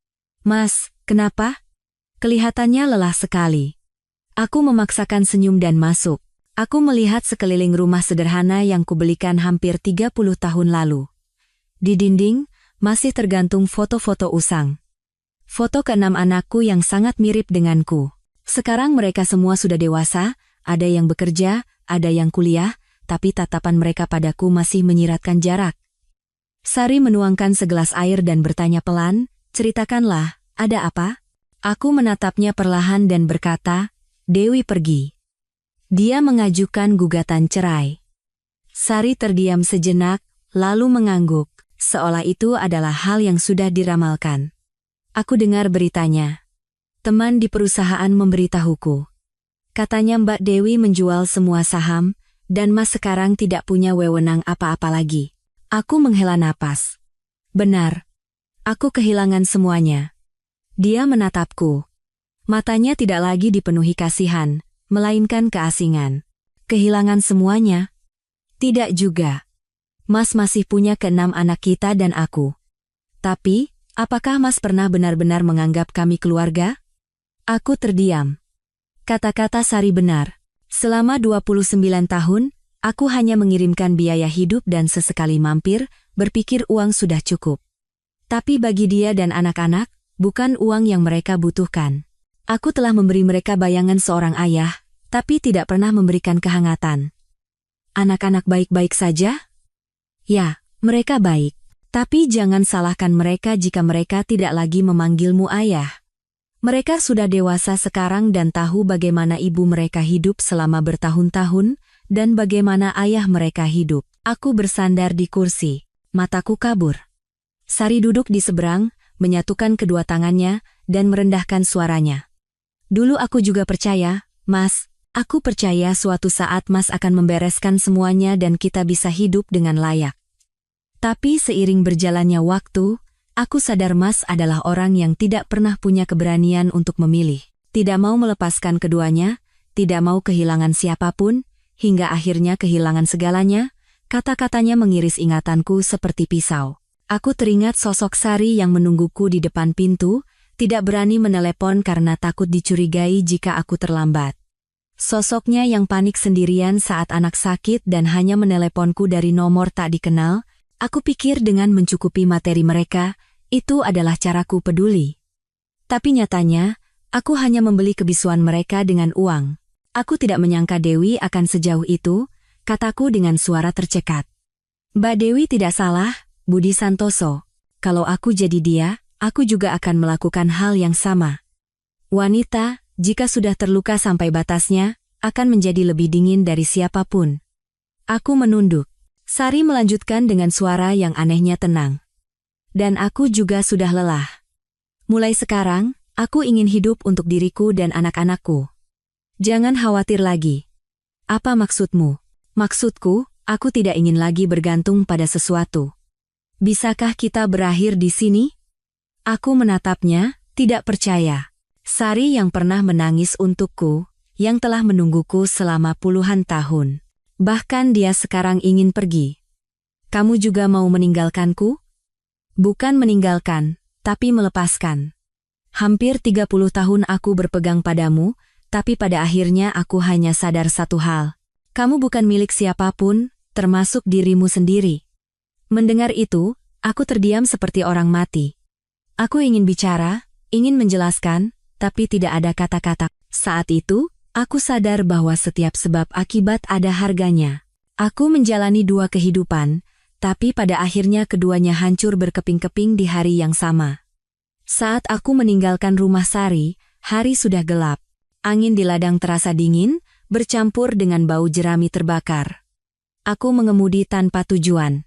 "Mas, kenapa?" Kelihatannya lelah sekali. Aku memaksakan senyum dan masuk. Aku melihat sekeliling rumah sederhana yang kubelikan hampir 30 tahun lalu. Di dinding, masih tergantung foto-foto usang. Foto ke-6 anakku yang sangat mirip denganku. Sekarang mereka semua sudah dewasa, ada yang bekerja, ada yang kuliah, tapi tatapan mereka padaku masih menyiratkan jarak. Sari menuangkan segelas air dan bertanya pelan, "Ceritakanlah, ada apa?" Aku menatapnya perlahan dan berkata, "Dewi pergi. Dia mengajukan gugatan cerai." Sari terdiam sejenak, lalu mengangguk, seolah itu adalah hal yang sudah diramalkan. Aku dengar beritanya. Teman di perusahaan memberitahuku. Katanya Mbak Dewi menjual semua saham, dan Mas sekarang tidak punya wewenang apa-apa lagi. Aku menghela napas. Benar. Aku kehilangan semuanya. Dia menatapku. Matanya tidak lagi dipenuhi kasihan, melainkan keasingan. Kehilangan semuanya? Tidak juga. Mas masih punya ke-6 anak kita dan aku. Tapi, apakah Mas pernah benar-benar menganggap kami keluarga? Aku terdiam. Kata-kata Sari benar. Selama 29 tahun, aku hanya mengirimkan biaya hidup dan sesekali mampir, berpikir uang sudah cukup. Tapi bagi dia dan anak-anak, bukan uang yang mereka butuhkan. Aku telah memberi mereka bayangan seorang ayah, tapi tidak pernah memberikan kehangatan. Anak-anak baik-baik saja? Ya, mereka baik. Tapi jangan salahkan mereka jika mereka tidak lagi memanggilmu ayah. Mereka sudah dewasa sekarang dan tahu bagaimana ibu mereka hidup selama bertahun-tahun, dan bagaimana ayah mereka hidup. Aku bersandar di kursi. Mataku kabur. Sari duduk di seberang, menyatukan kedua tangannya, dan merendahkan suaranya. Dulu aku juga percaya, Mas, aku percaya suatu saat Mas akan membereskan semuanya dan kita bisa hidup dengan layak. Tapi seiring berjalannya waktu, aku sadar Mas adalah orang yang tidak pernah punya keberanian untuk memilih. Tidak mau melepaskan keduanya, tidak mau kehilangan siapapun, hingga akhirnya kehilangan segalanya. Kata-katanya mengiris ingatanku seperti pisau. Aku teringat sosok Sari yang menungguku di depan pintu, tidak berani menelepon karena takut dicurigai jika aku terlambat. Sosoknya yang panik sendirian saat anak sakit dan hanya meneleponku dari nomor tak dikenal, aku pikir dengan mencukupi materi mereka, itu adalah caraku peduli. Tapi nyatanya, aku hanya membeli kebisuan mereka dengan uang. Aku tidak menyangka Dewi akan sejauh itu, kataku dengan suara tercekat. Mbak Dewi tidak salah, Budi Santoso. Kalau aku jadi dia, aku juga akan melakukan hal yang sama. Wanita, jika sudah terluka sampai batasnya, akan menjadi lebih dingin dari siapapun. Aku menunduk. Sari melanjutkan dengan suara yang anehnya tenang. Dan aku juga sudah lelah. Mulai sekarang, aku ingin hidup untuk diriku dan anak-anakku. Jangan khawatir lagi. Apa maksudmu? Maksudku, aku tidak ingin lagi bergantung pada sesuatu. Bisakah kita berakhir di sini? Aku menatapnya, tidak percaya. Sari yang pernah menangis untukku, yang telah menungguku selama puluhan tahun. Bahkan dia sekarang ingin pergi. Kamu juga mau meninggalkanku? Bukan meninggalkan, tapi melepaskan. Hampir 30 tahun aku berpegang padamu, tapi pada akhirnya aku hanya sadar satu hal. Kamu bukan milik siapapun, termasuk dirimu sendiri. Mendengar itu, aku terdiam seperti orang mati. Aku ingin bicara, ingin menjelaskan, tapi tidak ada kata-kata. Saat itu, aku sadar bahwa setiap sebab akibat ada harganya. Aku menjalani dua kehidupan, tapi pada akhirnya keduanya hancur berkeping-keping di hari yang sama. Saat aku meninggalkan rumah Sari, hari sudah gelap. Angin di ladang terasa dingin, bercampur dengan bau jerami terbakar. Aku mengemudi tanpa tujuan.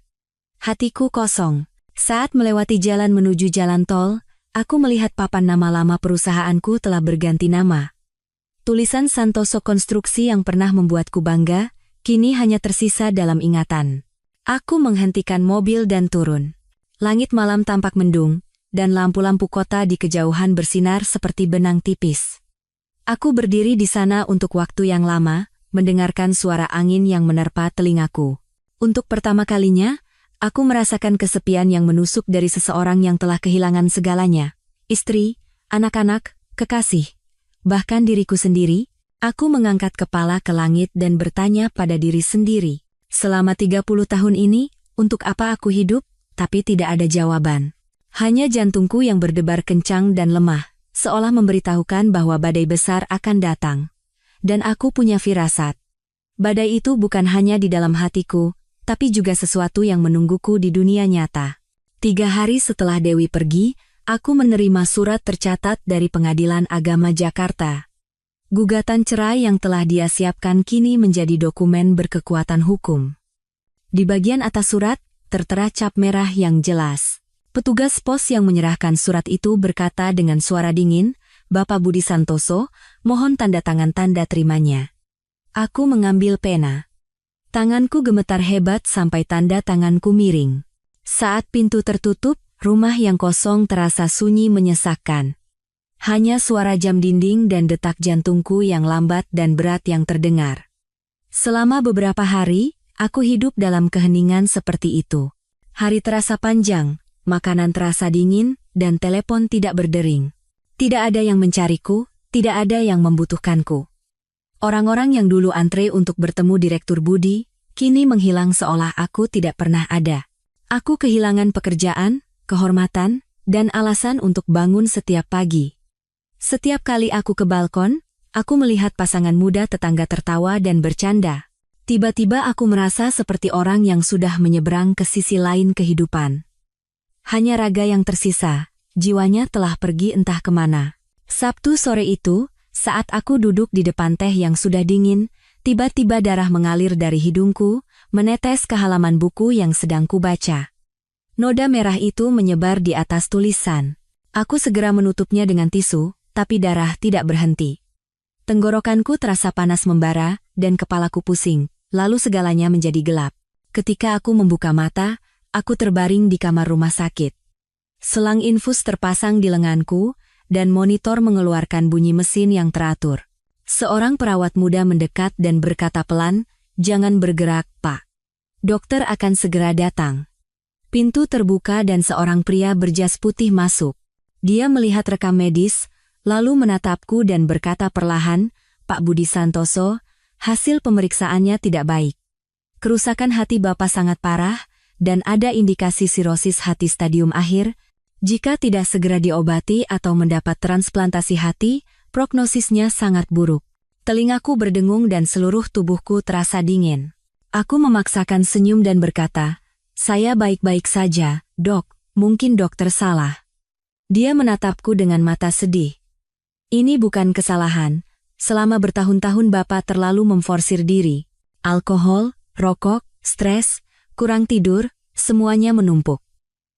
Hatiku kosong. Saat melewati jalan menuju jalan tol, aku melihat papan nama lama perusahaanku telah berganti nama. Tulisan Santoso Konstruksi yang pernah membuatku bangga, kini hanya tersisa dalam ingatan. Aku menghentikan mobil dan turun. Langit malam tampak mendung, dan lampu-lampu kota di kejauhan bersinar seperti benang tipis. Aku berdiri di sana untuk waktu yang lama, mendengarkan suara angin yang menerpa telingaku. Untuk pertama kalinya, aku merasakan kesepian yang menusuk dari seseorang yang telah kehilangan segalanya. Istri, anak-anak, kekasih. Bahkan diriku sendiri. Aku mengangkat kepala ke langit dan bertanya pada diri sendiri. Selama 30 tahun ini, untuk apa aku hidup? Tapi tidak ada jawaban. Hanya jantungku yang berdebar kencang dan lemah, seolah memberitahukan bahwa badai besar akan datang. Dan aku punya firasat. Badai itu bukan hanya di dalam hatiku, tapi juga sesuatu yang menungguku di dunia nyata. 3 hari setelah Dewi pergi, aku menerima surat tercatat dari Pengadilan Agama Jakarta. Gugatan cerai yang telah dia siapkan kini menjadi dokumen berkekuatan hukum. Di bagian atas surat, tertera cap merah yang jelas. Petugas pos yang menyerahkan surat itu berkata dengan suara dingin, Bapak Budi Santoso, mohon tanda tangan tanda terimanya. Aku mengambil pena. Tanganku gemetar hebat sampai tanda tanganku miring. Saat pintu tertutup, rumah yang kosong terasa sunyi menyesakkan. Hanya suara jam dinding dan detak jantungku yang lambat dan berat yang terdengar. Selama beberapa hari, aku hidup dalam keheningan seperti itu. Hari terasa panjang, makanan terasa dingin, dan telepon tidak berdering. Tidak ada yang mencariku, tidak ada yang membutuhkanku. Orang-orang yang dulu antre untuk bertemu Direktur Budi, kini menghilang seolah aku tidak pernah ada. Aku kehilangan pekerjaan, kehormatan, dan alasan untuk bangun setiap pagi. Setiap kali aku ke balkon, aku melihat pasangan muda tetangga tertawa dan bercanda. Tiba-tiba aku merasa seperti orang yang sudah menyeberang ke sisi lain kehidupan. Hanya raga yang tersisa, jiwanya telah pergi entah kemana. Sabtu sore itu, saat aku duduk di depan teh yang sudah dingin, tiba-tiba darah mengalir dari hidungku, menetes ke halaman buku yang sedang kubaca. Noda merah itu menyebar di atas tulisan. Aku segera menutupnya dengan tisu, tapi darah tidak berhenti. Tenggorokanku terasa panas membara, dan kepalaku pusing, lalu segalanya menjadi gelap. Ketika aku membuka mata, aku terbaring di kamar rumah sakit. Selang infus terpasang di lenganku, dan monitor mengeluarkan bunyi mesin yang teratur. Seorang perawat muda mendekat dan berkata pelan, "Jangan bergerak, Pak. Dokter akan segera datang." Pintu terbuka dan seorang pria berjas putih masuk. Dia melihat rekam medis, lalu menatapku dan berkata perlahan, "Pak Budi Santoso, hasil pemeriksaannya tidak baik. Kerusakan hati Bapak sangat parah, dan ada indikasi sirosis hati stadium akhir. Jika tidak segera diobati atau mendapat transplantasi hati, prognosisnya sangat buruk." Telingaku berdengung dan seluruh tubuhku terasa dingin. Aku memaksakan senyum dan berkata, "Saya baik-baik saja, Dok, mungkin dokter salah." Dia menatapku dengan mata sedih. "Ini bukan kesalahan. Selama bertahun-tahun Bapak terlalu memforsir diri. Alkohol, rokok, stres, kurang tidur, semuanya menumpuk.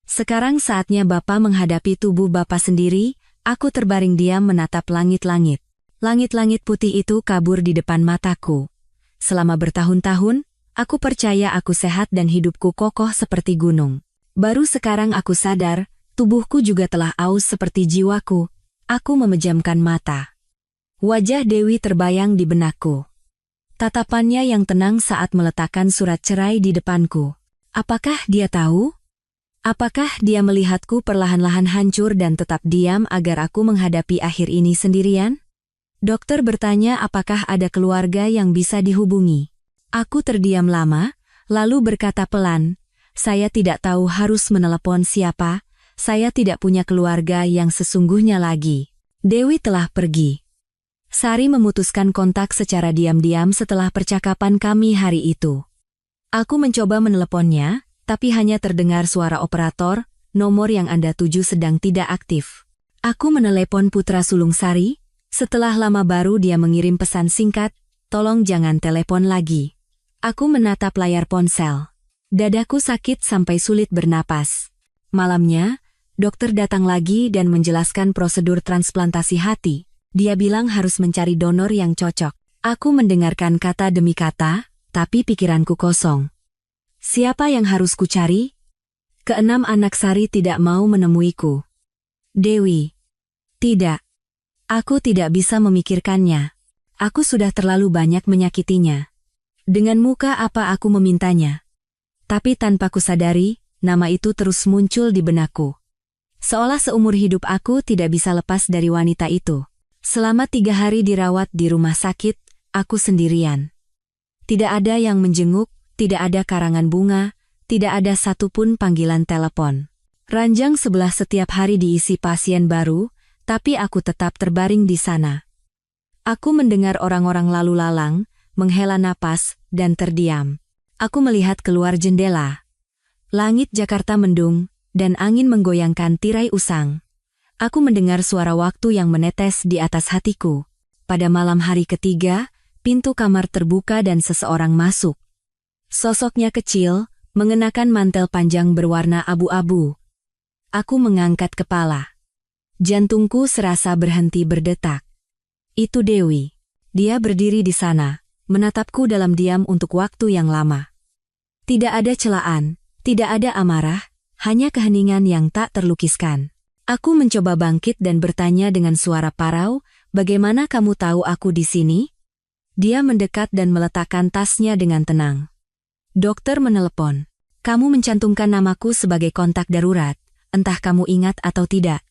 Sekarang saatnya Bapak menghadapi tubuh Bapak sendiri." Aku terbaring diam menatap langit-langit. Langit-langit putih itu kabur di depan mataku. Selama bertahun-tahun, aku percaya aku sehat dan hidupku kokoh seperti gunung. Baru sekarang aku sadar, tubuhku juga telah aus seperti jiwaku. Aku memejamkan mata. Wajah Dewi terbayang di benakku. Tatapannya yang tenang saat meletakkan surat cerai di depanku. Apakah dia tahu? Apakah dia melihatku perlahan-lahan hancur dan tetap diam agar aku menghadapi akhir ini sendirian? Dokter bertanya apakah ada keluarga yang bisa dihubungi. Aku terdiam lama, lalu berkata pelan, "Saya tidak tahu harus menelepon siapa. Saya tidak punya keluarga yang sesungguhnya lagi." Dewi telah pergi. Sari memutuskan kontak secara diam-diam setelah percakapan kami hari itu. Aku mencoba meneleponnya, tapi hanya terdengar suara operator, "Nomor yang Anda tuju sedang tidak aktif." Aku menelepon putra sulung Sari, setelah lama baru dia mengirim pesan singkat, "Tolong jangan telepon lagi." Aku menatap layar ponsel. Dadaku sakit sampai sulit bernapas. Malamnya, dokter datang lagi dan menjelaskan prosedur transplantasi hati. Dia bilang harus mencari donor yang cocok. Aku mendengarkan kata demi kata, tapi pikiranku kosong. Siapa yang harus kucari? Keenam anak Sari tidak mau menemuiku. Dewi. Tidak. Aku tidak bisa memikirkannya. Aku sudah terlalu banyak menyakitinya. Dengan muka apa aku memintanya? Tapi tanpa kusadari, nama itu terus muncul di benakku. Seolah seumur hidup aku tidak bisa lepas dari wanita itu. Selama 3 hari dirawat di rumah sakit, aku sendirian. Tidak ada yang menjenguk, tidak ada karangan bunga, tidak ada satupun panggilan telepon. Ranjang sebelah setiap hari diisi pasien baru, tapi aku tetap terbaring di sana. Aku mendengar orang-orang lalu lalang, menghela napas, dan terdiam. Aku melihat keluar jendela. Langit Jakarta mendung, dan angin menggoyangkan tirai usang. Aku mendengar suara waktu yang menetes di atas hatiku. Pada malam hari ketiga, pintu kamar terbuka dan seseorang masuk. Sosoknya kecil, mengenakan mantel panjang berwarna abu-abu. Aku mengangkat kepala. Jantungku serasa berhenti berdetak. Itu Dewi. Dia berdiri di sana, menatapku dalam diam untuk waktu yang lama. Tidak ada celaan, tidak ada amarah, hanya keheningan yang tak terlukiskan. Aku mencoba bangkit dan bertanya dengan suara parau, "Bagaimana kamu tahu aku di sini?" Dia mendekat dan meletakkan tasnya dengan tenang. "Dokter menelepon. Kamu mencantumkan namaku sebagai kontak darurat, entah kamu ingat atau tidak."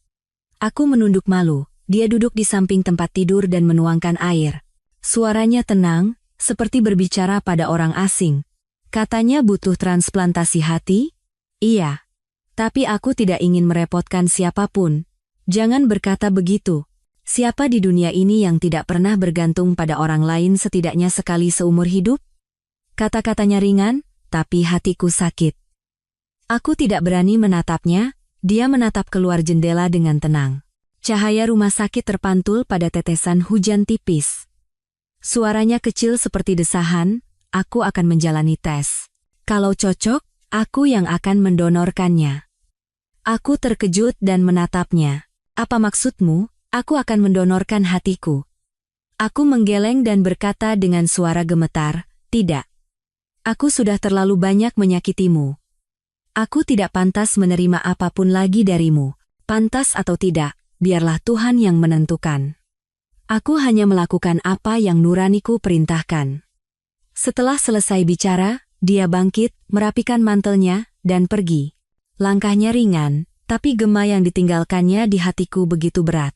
Aku menunduk malu. Dia duduk di samping tempat tidur dan menuangkan air. Suaranya tenang, seperti berbicara pada orang asing. Katanya butuh transplantasi hati? Iya. Tapi aku tidak ingin merepotkan siapapun. Jangan berkata begitu. Siapa di dunia ini yang tidak pernah bergantung pada orang lain setidaknya sekali seumur hidup? Kata-katanya ringan, tapi hatiku sakit. Aku tidak berani menatapnya, dia menatap keluar jendela dengan tenang. Cahaya rumah sakit terpantul pada tetesan hujan tipis. Suaranya kecil seperti desahan, "Aku akan menjalani tes. Kalau cocok, aku yang akan mendonorkannya." Aku terkejut dan menatapnya. "Apa maksudmu? Aku akan mendonorkan hatiku." Aku menggeleng dan berkata dengan suara gemetar, "Tidak. Aku sudah terlalu banyak menyakitimu. Aku tidak pantas menerima apapun lagi darimu. Pantas atau tidak, biarlah Tuhan yang menentukan. Aku hanya melakukan apa yang nuraniku perintahkan." Setelah selesai bicara, dia bangkit, merapikan mantelnya, dan pergi. Langkahnya ringan, tapi gema yang ditinggalkannya di hatiku begitu berat.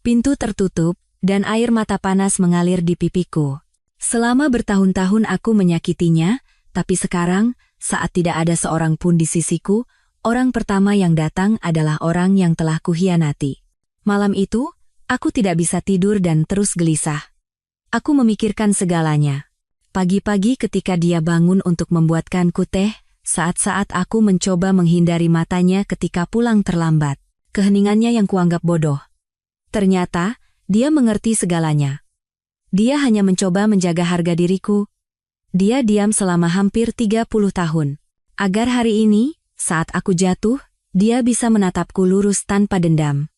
Pintu tertutup, dan air mata panas mengalir di pipiku. Selama bertahun-tahun aku menyakitinya, tapi sekarang, saat tidak ada seorang pun di sisiku, orang pertama yang datang adalah orang yang telah kuhianati. Malam itu, aku tidak bisa tidur dan terus gelisah. Aku memikirkan segalanya. Pagi-pagi ketika dia bangun untuk membuatkanku teh, saat-saat aku mencoba menghindari matanya ketika pulang terlambat. Keheningannya yang kuanggap bodoh. Ternyata, dia mengerti segalanya. Dia hanya mencoba menjaga harga diriku. Dia diam selama hampir 30 tahun. Agar hari ini, saat aku jatuh, dia bisa menatapku lurus tanpa dendam.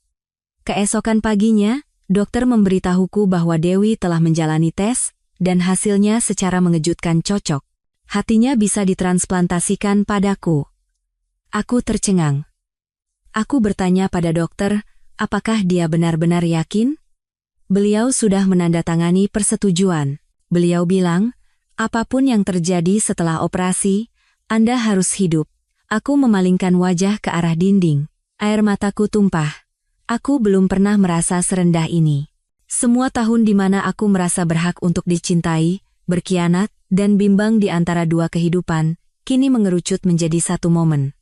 Keesokan paginya, dokter memberitahuku bahwa Dewi telah menjalani tes, dan hasilnya secara mengejutkan cocok. Hatinya bisa ditransplantasikan padaku. Aku tercengang. Aku bertanya pada dokter, apakah dia benar-benar yakin? Beliau sudah menandatangani persetujuan. Beliau bilang, "Apapun yang terjadi setelah operasi, Anda harus hidup." Aku memalingkan wajah ke arah dinding. Air mataku tumpah. Aku belum pernah merasa serendah ini. Semua tahun di mana aku merasa berhak untuk dicintai, berkhianat, dan bimbang di antara dua kehidupan, kini mengerucut menjadi satu momen.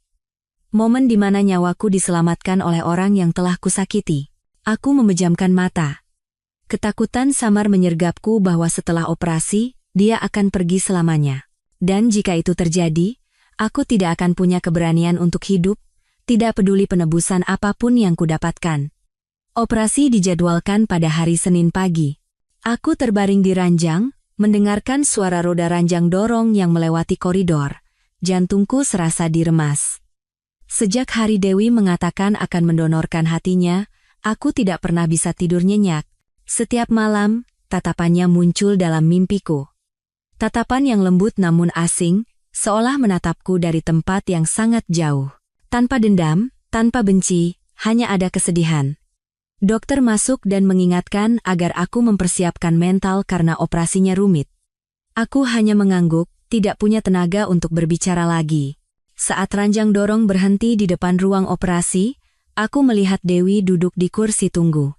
Momen di mana nyawaku diselamatkan oleh orang yang telah kusakiti. Aku memejamkan mata. Ketakutan samar menyergapku bahwa setelah operasi, dia akan pergi selamanya. Dan jika itu terjadi, aku tidak akan punya keberanian untuk hidup, tidak peduli penebusan apapun yang kudapatkan. Operasi dijadwalkan pada hari Senin pagi. Aku terbaring di ranjang, mendengarkan suara roda ranjang dorong yang melewati koridor. Jantungku serasa diremas. Sejak hari Dewi mengatakan akan mendonorkan hatinya, aku tidak pernah bisa tidur nyenyak. Setiap malam, tatapannya muncul dalam mimpiku. Tatapan yang lembut namun asing, seolah menatapku dari tempat yang sangat jauh. Tanpa dendam, tanpa benci, hanya ada kesedihan. Dokter masuk dan mengingatkan agar aku mempersiapkan mental karena operasinya rumit. Aku hanya mengangguk, tidak punya tenaga untuk berbicara lagi. Saat ranjang dorong berhenti di depan ruang operasi, aku melihat Dewi duduk di kursi tunggu.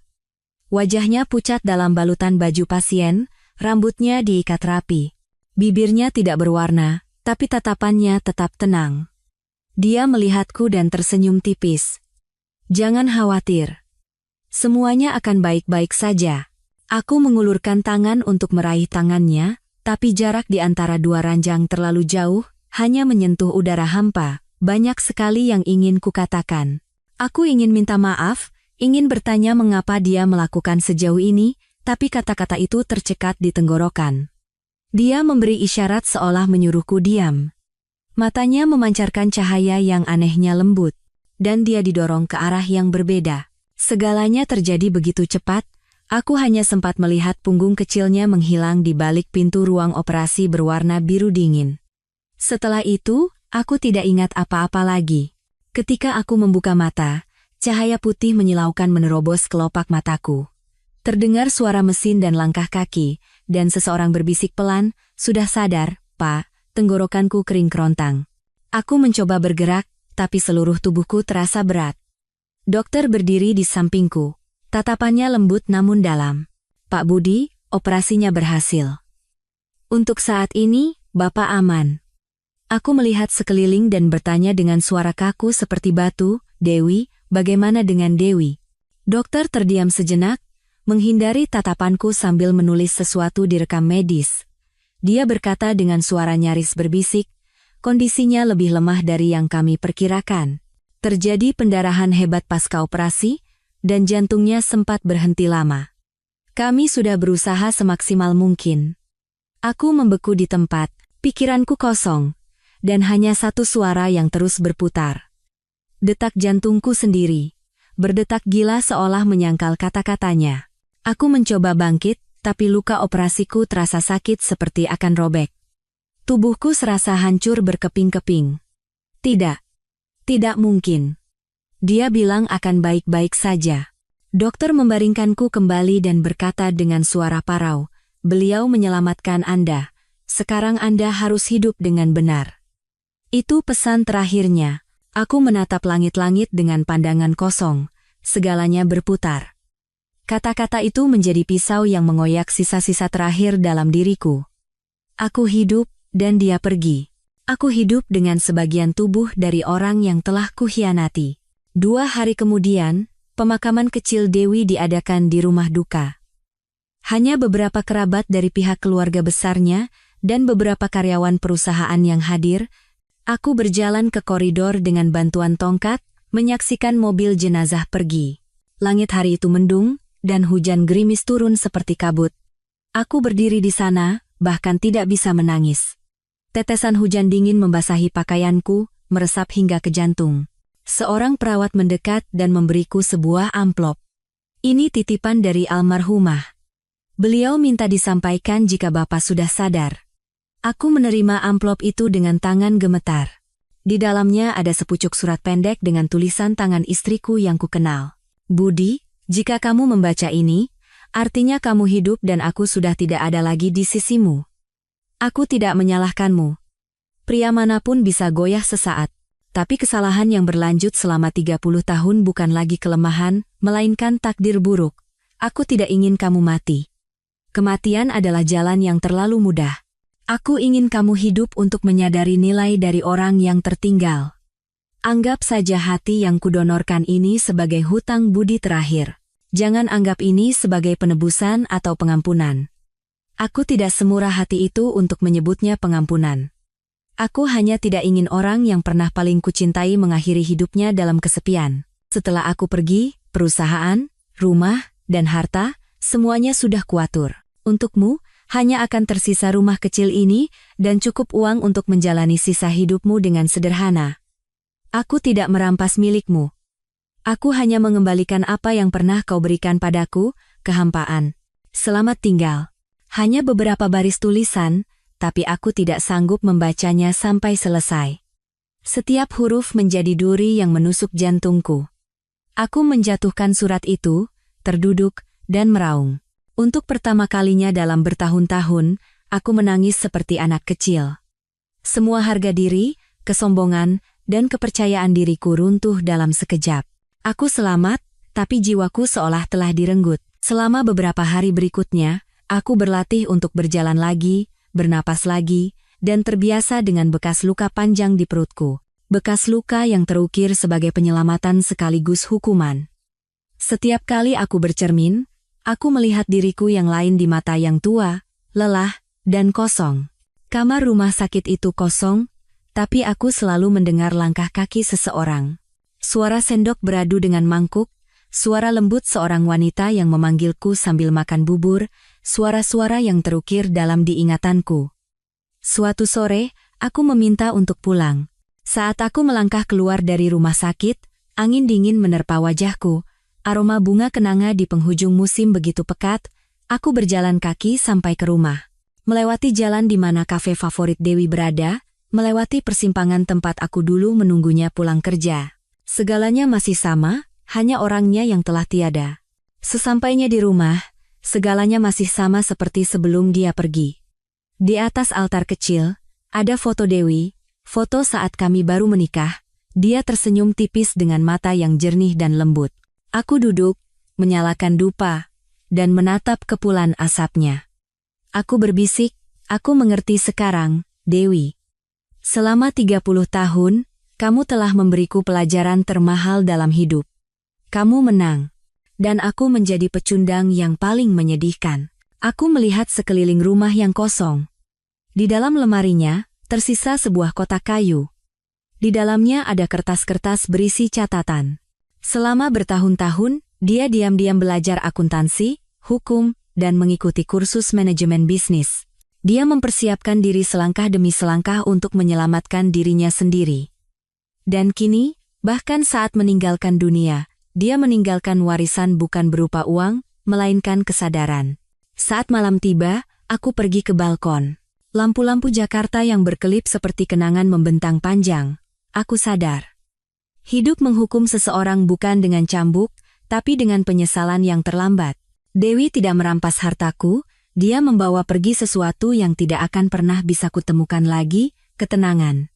Wajahnya pucat dalam balutan baju pasien, rambutnya diikat rapi. Bibirnya tidak berwarna, tapi tatapannya tetap tenang. Dia melihatku dan tersenyum tipis. "Jangan khawatir. Semuanya akan baik-baik saja." Aku mengulurkan tangan untuk meraih tangannya, tapi jarak di antara dua ranjang terlalu jauh, hanya menyentuh udara hampa. Banyak sekali yang ingin kukatakan. Aku ingin minta maaf, ingin bertanya mengapa dia melakukan sejauh ini, tapi kata-kata itu tercekat di tenggorokan. Dia memberi isyarat seolah menyuruhku diam. Matanya memancarkan cahaya yang anehnya lembut, dan dia didorong ke arah yang berbeda. Segalanya terjadi begitu cepat, aku hanya sempat melihat punggung kecilnya menghilang di balik pintu ruang operasi berwarna biru dingin. Setelah itu, aku tidak ingat apa-apa lagi. Ketika aku membuka mata, cahaya putih menyilaukan menerobos kelopak mataku. Terdengar suara mesin dan langkah kaki, dan seseorang berbisik pelan, "Sudah sadar, Pak." Tenggorokanku kering kerontang. Aku mencoba bergerak, tapi seluruh tubuhku terasa berat. Dokter berdiri di sampingku. Tatapannya lembut namun dalam. "Pak Budi, operasinya berhasil. Untuk saat ini, Bapak aman." Aku melihat sekeliling dan bertanya dengan suara kaku seperti batu, "Dewi, bagaimana dengan Dewi?" Dokter terdiam sejenak, menghindari tatapanku sambil menulis sesuatu di rekam medis. Dia berkata dengan suara nyaris berbisik, "Kondisinya lebih lemah dari yang kami perkirakan. Terjadi pendarahan hebat pasca operasi, dan jantungnya sempat berhenti lama. Kami sudah berusaha semaksimal mungkin." Aku membeku di tempat, pikiranku kosong, dan hanya satu suara yang terus berputar. Detak jantungku sendiri, berdetak gila seolah menyangkal kata-katanya. Aku mencoba bangkit, tapi luka operasiku terasa sakit seperti akan robek. Tubuhku serasa hancur berkeping-keping. Tidak mungkin. Dia bilang akan baik-baik saja. Dokter membaringkanku kembali dan berkata dengan suara parau, "Beliau menyelamatkan Anda. Sekarang Anda harus hidup dengan benar." Itu pesan terakhirnya. Aku menatap langit-langit dengan pandangan kosong. Segalanya berputar. Kata-kata itu menjadi pisau yang mengoyak sisa-sisa terakhir dalam diriku. Aku hidup, dan dia pergi. Aku hidup dengan sebagian tubuh dari orang yang telah kuhianati. 2 hari kemudian, pemakaman kecil Dewi diadakan di rumah duka. Hanya beberapa kerabat dari pihak keluarga besarnya, dan beberapa karyawan perusahaan yang hadir. Aku berjalan ke koridor dengan bantuan tongkat, menyaksikan mobil jenazah pergi. Langit hari itu mendung, dan hujan gerimis turun seperti kabut. Aku berdiri di sana, bahkan tidak bisa menangis. Tetesan hujan dingin membasahi pakaianku, meresap hingga ke jantung. Seorang perawat mendekat dan memberiku sebuah amplop. "Ini titipan dari almarhumah. Beliau minta disampaikan jika Bapak sudah sadar." Aku menerima amplop itu dengan tangan gemetar. Di dalamnya ada sepucuk surat pendek dengan tulisan tangan istriku yang kukenal. "Budi, jika kamu membaca ini, artinya kamu hidup dan aku sudah tidak ada lagi di sisimu. Aku tidak menyalahkanmu. Pria manapun bisa goyah sesaat, tapi kesalahan yang berlanjut selama 30 tahun bukan lagi kelemahan, melainkan takdir buruk. Aku tidak ingin kamu mati. Kematian adalah jalan yang terlalu mudah. Aku ingin kamu hidup untuk menyadari nilai dari orang yang tertinggal. Anggap saja hati yang kudonorkan ini sebagai hutang budi terakhir. Jangan anggap ini sebagai penebusan atau pengampunan. Aku tidak semurah hati itu untuk menyebutnya pengampunan. Aku hanya tidak ingin orang yang pernah paling kucintai mengakhiri hidupnya dalam kesepian. Setelah aku pergi, perusahaan, rumah, dan harta, semuanya sudah kuatur. Untukmu, hanya akan tersisa rumah kecil ini dan cukup uang untuk menjalani sisa hidupmu dengan sederhana. Aku tidak merampas milikmu. Aku hanya mengembalikan apa yang pernah kau berikan padaku, kehampaan. Selamat tinggal." Hanya beberapa baris tulisan, tapi aku tidak sanggup membacanya sampai selesai. Setiap huruf menjadi duri yang menusuk jantungku. Aku menjatuhkan surat itu, terduduk, dan meraung. Untuk pertama kalinya dalam bertahun-tahun, aku menangis seperti anak kecil. Semua harga diri, kesombongan, dan kepercayaan diriku runtuh dalam sekejap. Aku selamat, tapi jiwaku seolah telah direnggut. Selama beberapa hari berikutnya, aku berlatih untuk berjalan lagi, bernapas lagi, dan terbiasa dengan bekas luka panjang di perutku. Bekas luka yang terukir sebagai penyelamatan sekaligus hukuman. Setiap kali aku bercermin, aku melihat diriku yang lain di mata yang tua, lelah, dan kosong. Kamar rumah sakit itu kosong, tapi aku selalu mendengar langkah kaki seseorang. Suara sendok beradu dengan mangkuk, suara lembut seorang wanita yang memanggilku sambil makan bubur, suara-suara yang terukir dalam diingatanku. Suatu sore, aku meminta untuk pulang. Saat aku melangkah keluar dari rumah sakit, angin dingin menerpa wajahku, aroma bunga kenanga di penghujung musim begitu pekat, aku berjalan kaki sampai ke rumah. Melewati jalan di mana kafe favorit Dewi berada, melewati persimpangan tempat aku dulu menunggunya pulang kerja. Segalanya masih sama, hanya orangnya yang telah tiada. Sesampainya di rumah, segalanya masih sama seperti sebelum dia pergi. Di atas altar kecil, ada foto Dewi, foto saat kami baru menikah. Dia tersenyum tipis dengan mata yang jernih dan lembut. Aku duduk, menyalakan dupa, dan menatap kepulan asapnya. Aku berbisik, aku mengerti sekarang, Dewi. Selama 30 tahun, kamu telah memberiku pelajaran termahal dalam hidup. Kamu menang, dan aku menjadi pecundang yang paling menyedihkan. Aku melihat sekeliling rumah yang kosong. Di dalam lemarinya, tersisa sebuah kotak kayu. Di dalamnya ada kertas-kertas berisi catatan. Selama bertahun-tahun, dia diam-diam belajar akuntansi, hukum, dan mengikuti kursus manajemen bisnis. Dia mempersiapkan diri selangkah demi selangkah untuk menyelamatkan dirinya sendiri. Dan kini, bahkan saat meninggalkan dunia, dia meninggalkan warisan bukan berupa uang, melainkan kesadaran. Saat malam tiba, aku pergi ke balkon. Lampu-lampu Jakarta yang berkelip seperti kenangan membentang panjang. Aku sadar. Hidup menghukum seseorang bukan dengan cambuk, tapi dengan penyesalan yang terlambat. Dewi tidak merampas hartaku, dia membawa pergi sesuatu yang tidak akan pernah bisa kutemukan lagi, ketenangan.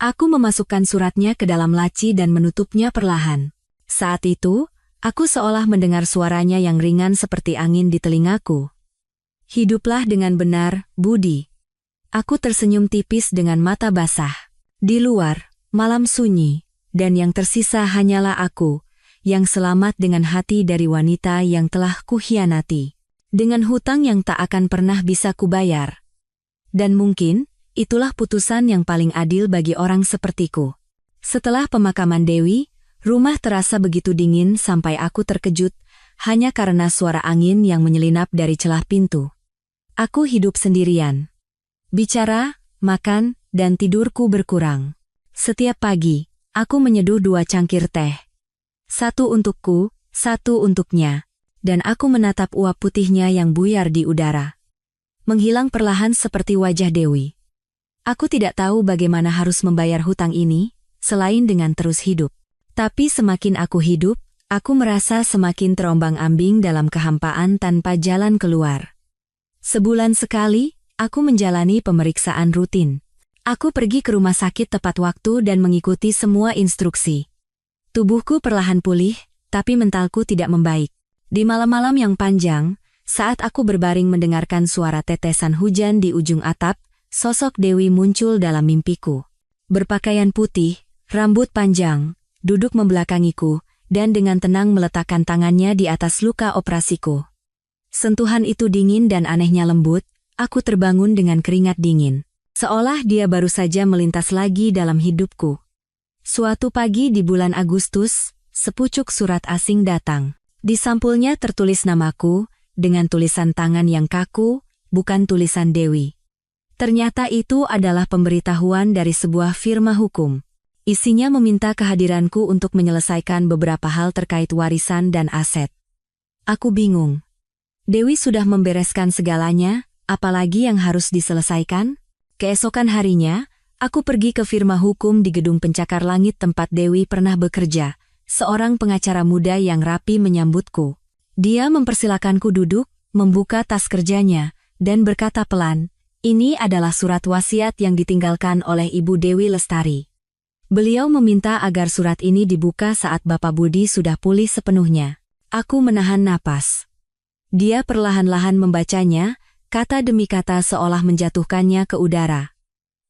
Aku memasukkan suratnya ke dalam laci dan menutupnya perlahan. Saat itu, aku seolah mendengar suaranya yang ringan seperti angin di telingaku. Hiduplah dengan benar, Budi. Aku tersenyum tipis dengan mata basah. Di luar, malam sunyi. Dan yang tersisa hanyalah aku, yang selamat dengan hati dari wanita yang telah kuhianati. Dengan hutang yang tak akan pernah bisa kubayar. Dan mungkin, itulah putusan yang paling adil bagi orang sepertiku. Setelah pemakaman Dewi, rumah terasa begitu dingin sampai aku terkejut, hanya karena suara angin yang menyelinap dari celah pintu. Aku hidup sendirian. Bicara, makan, dan tidurku berkurang. Setiap pagi, aku menyeduh 2 cangkir teh. 1 untukku, 1 untuknya. Dan aku menatap uap putihnya yang buyar di udara. Menghilang perlahan seperti wajah Dewi. Aku tidak tahu bagaimana harus membayar hutang ini, selain dengan terus hidup. Tapi semakin aku hidup, aku merasa semakin terombang-ambing dalam kehampaan tanpa jalan keluar. Sebulan sekali, aku menjalani pemeriksaan rutin. Aku pergi ke rumah sakit tepat waktu dan mengikuti semua instruksi. Tubuhku perlahan pulih, tapi mentalku tidak membaik. Di malam-malam yang panjang, saat aku berbaring mendengarkan suara tetesan hujan di ujung atap, sosok Dewi muncul dalam mimpiku. Berpakaian putih, rambut panjang, duduk membelakangiku, dan dengan tenang meletakkan tangannya di atas luka operasiku. Sentuhan itu dingin dan anehnya lembut, aku terbangun dengan keringat dingin. Seolah dia baru saja melintas lagi dalam hidupku. Suatu pagi di bulan Agustus, sepucuk surat asing datang. Di sampulnya tertulis namaku, dengan tulisan tangan yang kaku, bukan tulisan Dewi. Ternyata itu adalah pemberitahuan dari sebuah firma hukum. Isinya meminta kehadiranku untuk menyelesaikan beberapa hal terkait warisan dan aset. Aku bingung. Dewi sudah membereskan segalanya, apalagi yang harus diselesaikan? Keesokan harinya, aku pergi ke firma hukum di gedung pencakar langit tempat Dewi pernah bekerja. Seorang pengacara muda yang rapi menyambutku. Dia mempersilakanku duduk, membuka tas kerjanya, dan berkata pelan, "Ini adalah surat wasiat yang ditinggalkan oleh Ibu Dewi Lestari." Beliau meminta agar surat ini dibuka saat Bapak Budi sudah pulih sepenuhnya. Aku menahan napas. Dia perlahan-lahan membacanya, kata demi kata seolah menjatuhkannya ke udara.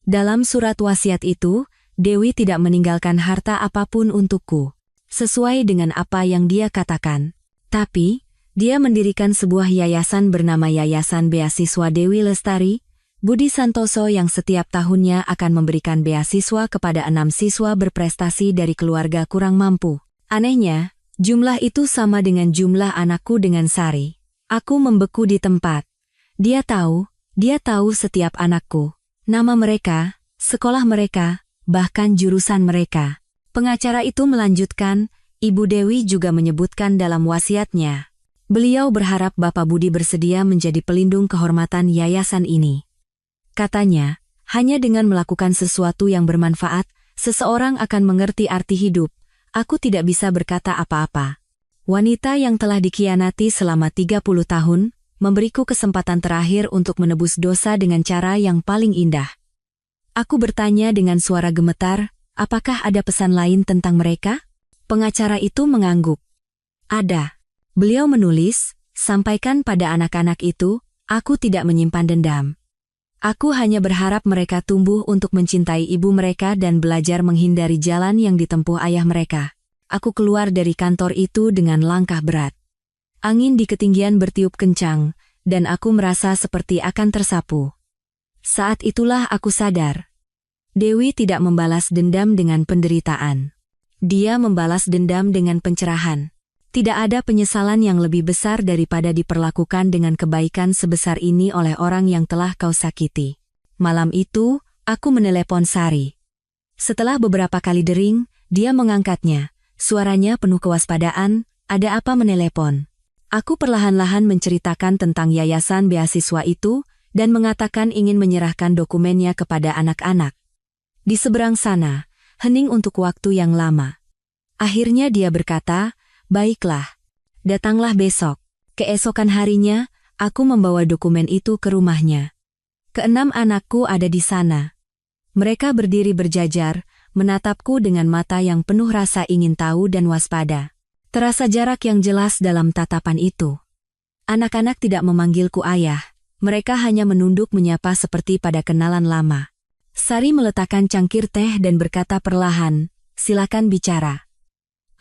Dalam surat wasiat itu, Dewi tidak meninggalkan harta apapun untukku, sesuai dengan apa yang dia katakan. Tapi, dia mendirikan sebuah yayasan bernama Yayasan Beasiswa Dewi Lestari, Budi Santoso yang setiap tahunnya akan memberikan beasiswa kepada 6 siswa berprestasi dari keluarga kurang mampu. Anehnya, jumlah itu sama dengan jumlah anakku dengan Sari. Aku membeku di tempat. Dia tahu setiap anakku, nama mereka, sekolah mereka, bahkan jurusan mereka. Pengacara itu melanjutkan, Ibu Dewi juga menyebutkan dalam wasiatnya. Beliau berharap Bapak Budi bersedia menjadi pelindung kehormatan yayasan ini. Katanya, hanya dengan melakukan sesuatu yang bermanfaat, seseorang akan mengerti arti hidup. Aku tidak bisa berkata apa-apa. Wanita yang telah dikhianati selama 30 tahun, memberiku kesempatan terakhir untuk menebus dosa dengan cara yang paling indah. Aku bertanya dengan suara gemetar, apakah ada pesan lain tentang mereka? Pengacara itu mengangguk. Ada. Beliau menulis, sampaikan pada anak-anak itu, aku tidak menyimpan dendam. Aku hanya berharap mereka tumbuh untuk mencintai ibu mereka dan belajar menghindari jalan yang ditempuh ayah mereka. Aku keluar dari kantor itu dengan langkah berat. Angin di ketinggian bertiup kencang, dan aku merasa seperti akan tersapu. Saat itulah aku sadar. Dewi tidak membalas dendam dengan penderitaan. Dia membalas dendam dengan pencerahan. Tidak ada penyesalan yang lebih besar daripada diperlakukan dengan kebaikan sebesar ini oleh orang yang telah kau sakiti. Malam itu, aku menelepon Sari. Setelah beberapa kali dering, dia mengangkatnya. Suaranya penuh kewaspadaan, ada apa menelepon? Aku perlahan-lahan menceritakan tentang yayasan beasiswa itu, dan mengatakan ingin menyerahkan dokumennya kepada anak-anak. Di seberang sana, hening untuk waktu yang lama. Akhirnya dia berkata, baiklah, datanglah besok. Keesokan harinya, aku membawa dokumen itu ke rumahnya. Keenam anakku ada di sana. Mereka berdiri berjajar, menatapku dengan mata yang penuh rasa ingin tahu dan waspada. Terasa jarak yang jelas dalam tatapan itu. Anak-anak tidak memanggilku ayah, mereka hanya menunduk menyapa seperti pada kenalan lama. Sari meletakkan cangkir teh dan berkata perlahan, silakan bicara.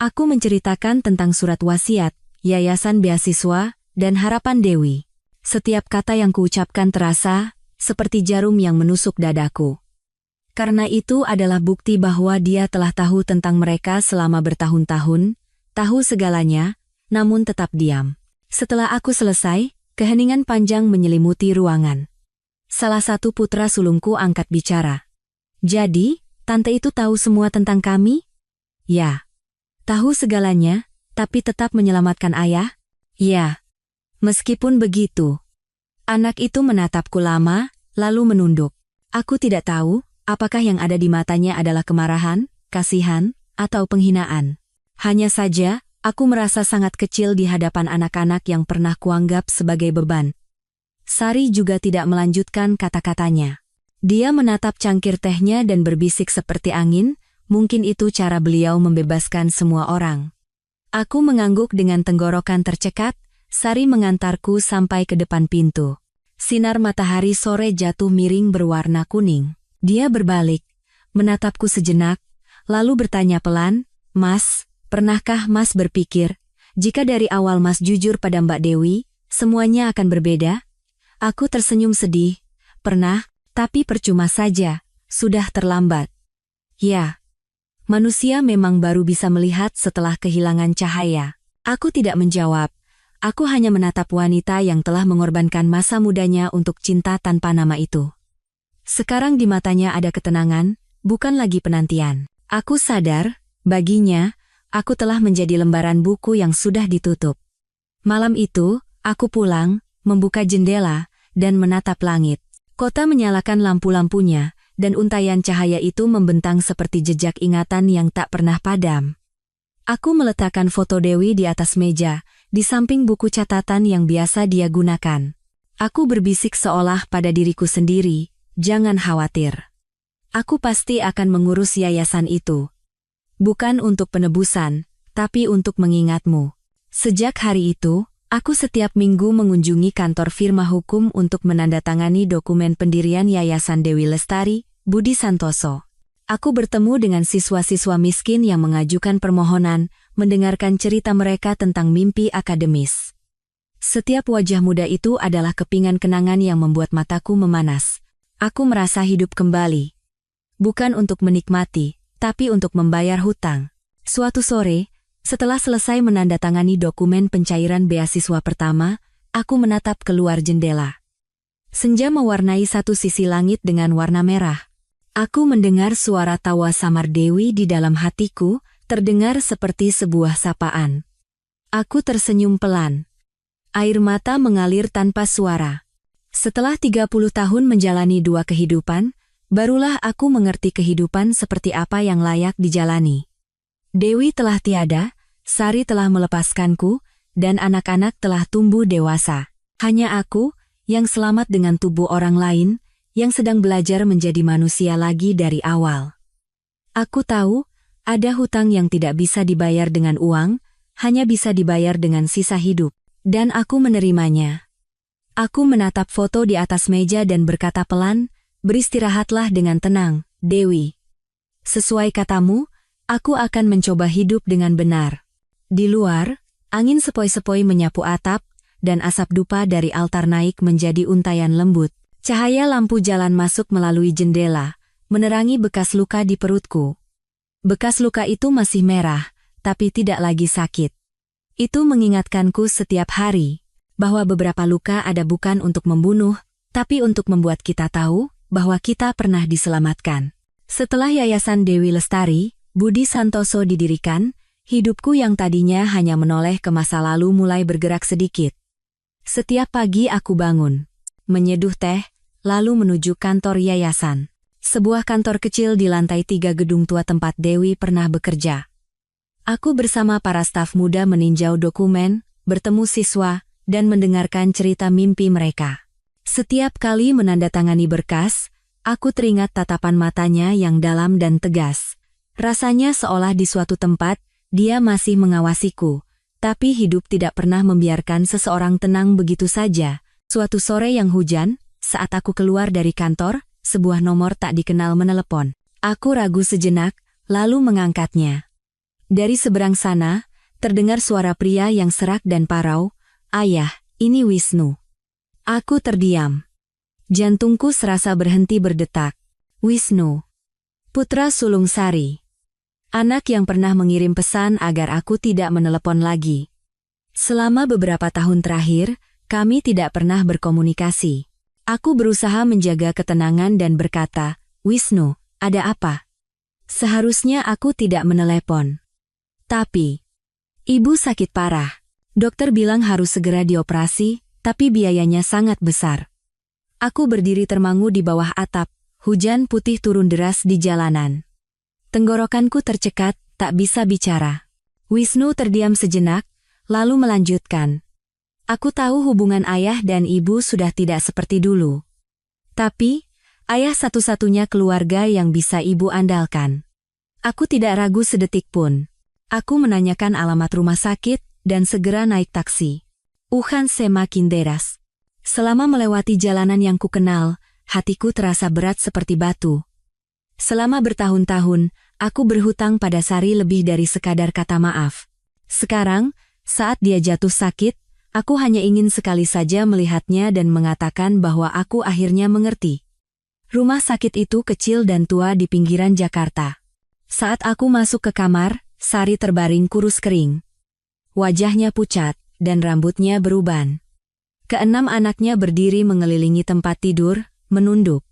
Aku menceritakan tentang surat wasiat, yayasan beasiswa, dan harapan Dewi. Setiap kata yang kuucapkan terasa, seperti jarum yang menusuk dadaku. Karena itu adalah bukti bahwa dia telah tahu tentang mereka selama bertahun-tahun, tahu segalanya, namun tetap diam. Setelah aku selesai, keheningan panjang menyelimuti ruangan. Salah satu putra sulungku angkat bicara. Jadi, tante itu tahu semua tentang kami? Ya. Tahu segalanya, tapi tetap menyelamatkan ayah? Ya. Meskipun begitu. Anak itu menatapku lama, lalu menunduk. Aku tidak tahu, apakah yang ada di matanya adalah kemarahan, kasihan, atau penghinaan. Hanya saja, aku merasa sangat kecil di hadapan anak-anak yang pernah kuanggap sebagai beban. Sari juga tidak melanjutkan kata-katanya. Dia menatap cangkir tehnya dan berbisik seperti angin, mungkin itu cara beliau membebaskan semua orang. Aku mengangguk dengan tenggorokan tercekat, Sari mengantarku sampai ke depan pintu. Sinar matahari sore jatuh miring berwarna kuning. Dia berbalik, menatapku sejenak, lalu bertanya pelan, Mas, pernahkah Mas berpikir, jika dari awal Mas jujur pada Mbak Dewi, semuanya akan berbeda? Aku tersenyum sedih. Pernah, tapi percuma saja, sudah terlambat. Ya. Manusia memang baru bisa melihat setelah kehilangan cahaya. Aku tidak menjawab. Aku hanya menatap wanita yang telah mengorbankan masa mudanya untuk cinta tanpa nama itu. Sekarang di matanya ada ketenangan, bukan lagi penantian. Aku sadar, baginya, aku telah menjadi lembaran buku yang sudah ditutup. Malam itu, aku pulang, membuka jendela, dan menatap langit. Kota menyalakan lampu-lampunya, dan untaian cahaya itu membentang seperti jejak ingatan yang tak pernah padam. Aku meletakkan foto Dewi di atas meja, di samping buku catatan yang biasa dia gunakan. Aku berbisik seolah pada diriku sendiri, jangan khawatir. Aku pasti akan mengurus yayasan itu. Bukan untuk penebusan, tapi untuk mengingatmu. Sejak hari itu, aku setiap minggu mengunjungi kantor firma hukum untuk menandatangani dokumen pendirian Yayasan Dewi Lestari, Budi Santoso. Aku bertemu dengan siswa-siswa miskin yang mengajukan permohonan, mendengarkan cerita mereka tentang mimpi akademis. Setiap wajah muda itu adalah kepingan kenangan yang membuat mataku memanas. Aku merasa hidup kembali. Bukan untuk menikmati, tapi untuk membayar hutang. Suatu sore, setelah selesai menandatangani dokumen pencairan beasiswa pertama, aku menatap keluar jendela. Senja mewarnai satu sisi langit dengan warna merah. Aku mendengar suara tawa samar Dewi di dalam hatiku, Terdengar seperti sebuah sapaan. Aku tersenyum pelan. Air mata mengalir tanpa suara. Setelah 30 tahun menjalani dua kehidupan, barulah aku mengerti kehidupan seperti apa yang layak dijalani. Dewi telah tiada, Sari telah melepaskanku, dan anak-anak telah tumbuh dewasa. Hanya aku, yang selamat dengan tubuh orang lain, yang sedang belajar menjadi manusia lagi dari awal. Aku tahu, ada hutang yang tidak bisa dibayar dengan uang, hanya bisa dibayar dengan sisa hidup, dan aku menerimanya. Aku menatap foto di atas meja dan berkata pelan, beristirahatlah dengan tenang, Dewi. Sesuai katamu, aku akan mencoba hidup dengan benar. Di luar, angin sepoi-sepoi menyapu atap, dan asap dupa dari altar naik menjadi untayan lembut. Cahaya lampu jalan masuk melalui jendela, menerangi bekas luka di perutku. Bekas luka itu masih merah, tapi tidak lagi sakit. Itu mengingatkanku setiap hari, bahwa beberapa luka ada bukan untuk membunuh, tapi untuk membuat kita tahu bahwa kita pernah diselamatkan. Setelah Yayasan Dewi Lestari, Budi Santoso didirikan, hidupku yang tadinya hanya menoleh ke masa lalu mulai bergerak sedikit. Setiap pagi aku bangun, menyeduh teh, lalu menuju kantor yayasan. Sebuah kantor kecil di lantai 3 gedung tua tempat Dewi pernah bekerja. Aku bersama para staf muda meninjau dokumen, bertemu siswa, dan mendengarkan cerita mimpi mereka. Setiap kali menandatangani berkas, aku teringat tatapan matanya yang dalam dan tegas. Rasanya seolah di suatu tempat, dia masih mengawasiku. Tapi hidup tidak pernah membiarkan seseorang tenang begitu saja. Suatu sore yang hujan, saat aku keluar dari kantor, sebuah nomor tak dikenal menelepon. Aku ragu sejenak, lalu mengangkatnya. Dari seberang sana, terdengar suara pria yang serak dan parau, "Ayah, ini Wisnu." Aku terdiam. Jantungku serasa berhenti berdetak. Wisnu, putra sulung Sari. Anak yang pernah mengirim pesan agar aku tidak menelepon lagi. Selama beberapa tahun terakhir, kami tidak pernah berkomunikasi. Aku berusaha menjaga ketenangan dan berkata, "Wisnu, ada apa?" Seharusnya aku tidak menelepon. Tapi, ibu sakit parah. Dokter bilang harus segera dioperasi, tapi biayanya sangat besar. Aku berdiri termangu di bawah atap, hujan putih turun deras di jalanan. Tenggorokanku tercekat, tak bisa bicara. Wisnu terdiam sejenak, lalu melanjutkan. Aku tahu hubungan ayah dan ibu sudah tidak seperti dulu. Tapi, ayah satu-satunya keluarga yang bisa ibu andalkan. Aku tidak ragu sedetik pun. Aku menanyakan alamat rumah sakit, dan segera naik taksi. Uhan semakin deras. Selama melewati jalanan yang kukenal, hatiku terasa berat seperti batu. Selama bertahun-tahun, aku berhutang pada Sari lebih dari sekadar kata maaf. Sekarang, saat dia jatuh sakit, aku hanya ingin sekali saja melihatnya dan mengatakan bahwa aku akhirnya mengerti. Rumah sakit itu kecil dan tua di pinggiran Jakarta. Saat aku masuk ke kamar, Sari terbaring kurus kering. Wajahnya pucat, dan rambutnya beruban. Keenam anaknya berdiri mengelilingi tempat tidur, menunduk.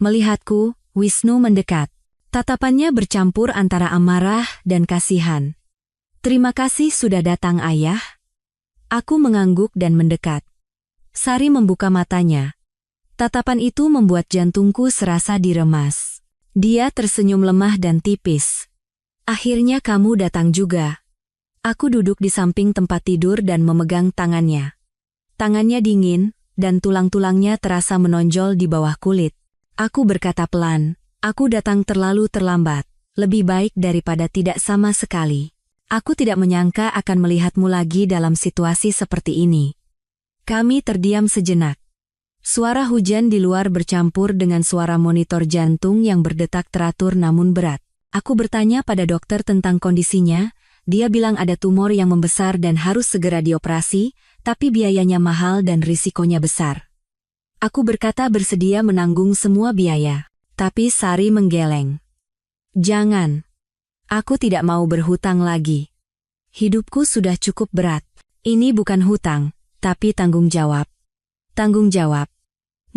Melihatku, Wisnu mendekat. Tatapannya bercampur antara amarah dan kasihan. "Terima kasih sudah datang, Ayah." Aku mengangguk dan mendekat. Sari membuka matanya. Tatapan itu membuat jantungku serasa diremas. Dia tersenyum lemah dan tipis. "Akhirnya kamu datang juga." Aku duduk di samping tempat tidur dan memegang tangannya. Tangannya dingin, dan tulang-tulangnya terasa menonjol di bawah kulit. Aku berkata pelan, "Aku datang terlalu terlambat. Lebih baik daripada tidak sama sekali. Aku tidak menyangka akan melihatmu lagi dalam situasi seperti ini." Kami terdiam sejenak. Suara hujan di luar bercampur dengan suara monitor jantung yang berdetak teratur namun berat. Aku bertanya pada dokter tentang kondisinya. Dia bilang ada tumor yang membesar dan harus segera dioperasi, tapi biayanya mahal dan risikonya besar. Aku berkata bersedia menanggung semua biaya, tapi Sari menggeleng. "Jangan. Aku tidak mau berhutang lagi. Hidupku sudah cukup berat. Ini bukan hutang, tapi tanggung jawab." Tanggung jawab.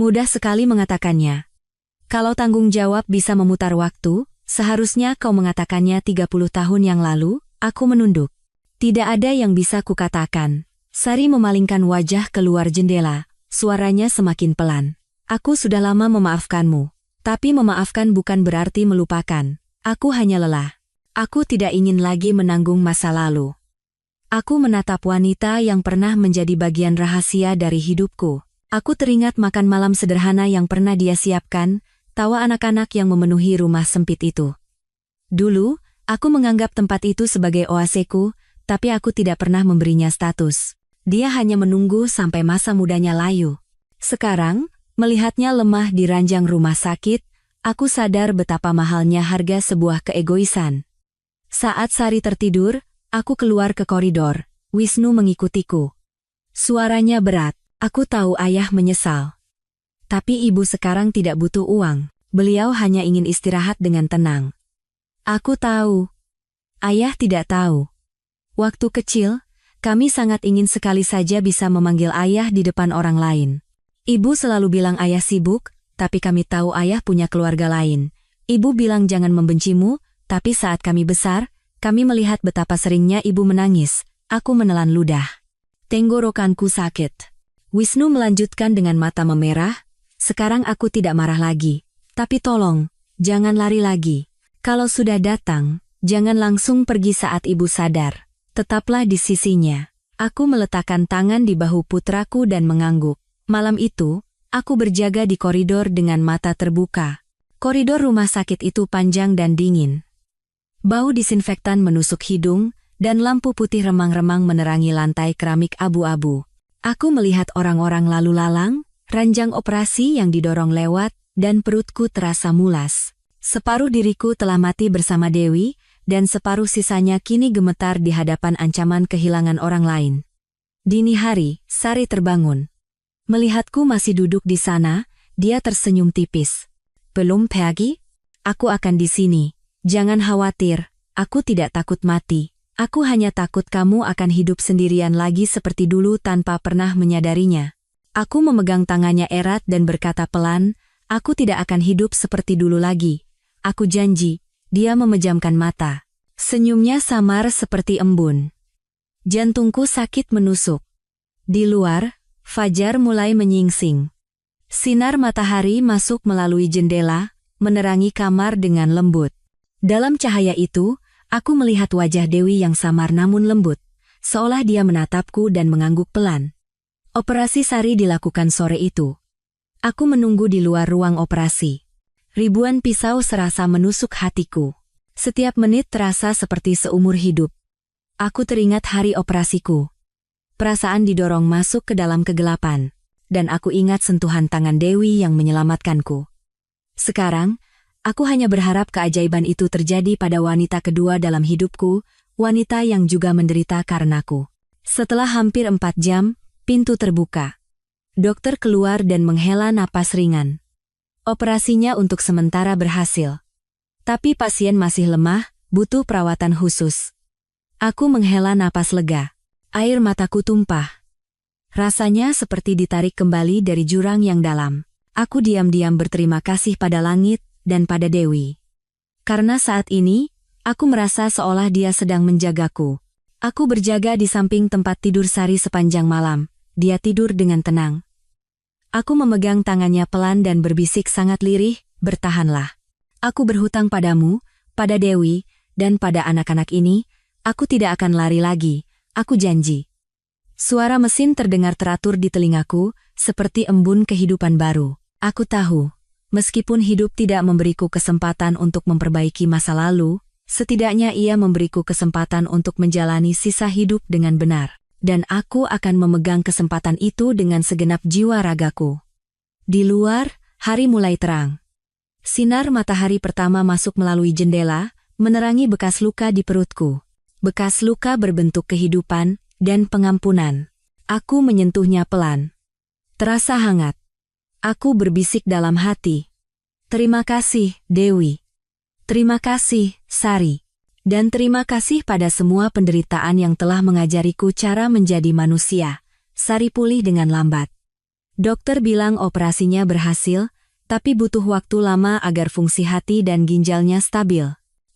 Mudah sekali mengatakannya. Kalau tanggung jawab bisa memutar waktu, Seharusnya kau mengatakannya 30 tahun yang lalu. Aku menunduk. Tidak ada yang bisa kukatakan. Sari memalingkan wajah keluar jendela. Suaranya semakin pelan. Aku sudah lama memaafkanmu. Tapi memaafkan bukan berarti melupakan. Aku hanya lelah. Aku tidak ingin lagi menanggung masa lalu. Aku menatap wanita yang pernah menjadi bagian rahasia dari hidupku. Aku teringat makan malam sederhana yang pernah dia siapkan, tawa anak-anak yang memenuhi rumah sempit itu. Dulu, aku menganggap tempat itu sebagai oaseku, tapi aku tidak pernah memberinya status. Dia hanya menunggu sampai masa mudanya layu. Sekarang, melihatnya lemah di ranjang rumah sakit, aku sadar betapa mahalnya harga sebuah keegoisan. Saat Sari tertidur, aku keluar ke koridor. Wisnu mengikutiku. Suaranya berat. Aku tahu ayah menyesal. Tapi ibu sekarang tidak butuh uang. Beliau hanya ingin istirahat dengan tenang. Aku tahu. Ayah tidak tahu. Waktu kecil, kami sangat ingin sekali saja bisa memanggil ayah di depan orang lain. Ibu selalu bilang ayah sibuk, tapi kami tahu ayah punya keluarga lain. Ibu bilang jangan membencimu, tapi saat kami besar, kami melihat betapa seringnya ibu menangis. Aku menelan ludah. Tenggorokanku sakit. Wisnu melanjutkan dengan mata memerah. Sekarang aku tidak marah lagi. Tapi tolong, jangan lari lagi. Kalau sudah datang, jangan langsung pergi saat ibu sadar. Tetaplah di sisinya. Aku meletakkan tangan di bahu putraku dan mengangguk. Malam itu, aku berjaga di koridor dengan mata terbuka. Koridor rumah sakit itu panjang dan dingin. Bau disinfektan menusuk hidung, dan lampu putih remang-remang menerangi lantai keramik abu-abu. Aku melihat orang-orang lalu lalang, ranjang operasi yang didorong lewat, dan perutku terasa mulas. Separuh diriku telah mati bersama Dewi, dan separuh sisanya kini gemetar di hadapan ancaman kehilangan orang lain. Dini hari, Sari terbangun. Melihatku masih duduk di sana, dia tersenyum tipis. Belum pergi? Aku akan di sini. Jangan khawatir, aku tidak takut mati. Aku hanya takut kamu akan hidup sendirian lagi seperti dulu tanpa pernah menyadarinya. Aku memegang tangannya erat dan berkata pelan, aku tidak akan hidup seperti dulu lagi. Aku janji. Dia memejamkan mata. Senyumnya samar seperti embun. Jantungku sakit menusuk. Di luar, fajar mulai menyingsing. Sinar matahari masuk melalui jendela, menerangi kamar dengan lembut. Dalam cahaya itu, aku melihat wajah Dewi yang samar namun lembut, seolah dia menatapku dan mengangguk pelan. Operasi Sari dilakukan sore itu. Aku menunggu di luar ruang operasi. Ribuan pisau serasa menusuk hatiku. Setiap menit terasa seperti seumur hidup. Aku teringat hari operasiku. Perasaan didorong masuk ke dalam kegelapan, dan aku ingat sentuhan tangan Dewi yang menyelamatkanku. Sekarang, aku hanya berharap keajaiban itu terjadi pada wanita kedua dalam hidupku, wanita yang juga menderita karenaku. Setelah hampir 4 jam, pintu terbuka. Dokter keluar dan menghela napas ringan. Operasinya untuk sementara berhasil. Tapi pasien masih lemah, butuh perawatan khusus. Aku menghela napas lega. Air mataku tumpah. Rasanya seperti ditarik kembali dari jurang yang dalam. Aku diam-diam berterima kasih pada langit dan pada Dewi. Karena saat ini, aku merasa seolah dia sedang menjagaku. Aku berjaga di samping tempat tidur Sari sepanjang malam. Dia tidur dengan tenang. Aku memegang tangannya pelan dan berbisik sangat lirih, bertahanlah. Aku berhutang padamu, pada Dewi, dan pada anak-anak ini, aku tidak akan lari lagi, aku janji. Suara mesin terdengar teratur di telingaku, seperti embun kehidupan baru. Aku tahu, meskipun hidup tidak memberiku kesempatan untuk memperbaiki masa lalu, setidaknya ia memberiku kesempatan untuk menjalani sisa hidup dengan benar. Dan aku akan memegang kesempatan itu dengan segenap jiwa ragaku. Di luar, hari mulai terang. Sinar matahari pertama masuk melalui jendela, menerangi bekas luka di perutku. Bekas luka berbentuk kehidupan dan pengampunan. Aku menyentuhnya pelan. Terasa hangat. Aku berbisik dalam hati. Terima kasih, Dewi. Terima kasih, Sari. Dan terima kasih pada semua penderitaan yang telah mengajariku cara menjadi manusia. Sari pulih dengan lambat. Dokter bilang operasinya berhasil, tapi butuh waktu lama agar fungsi hati dan ginjalnya stabil.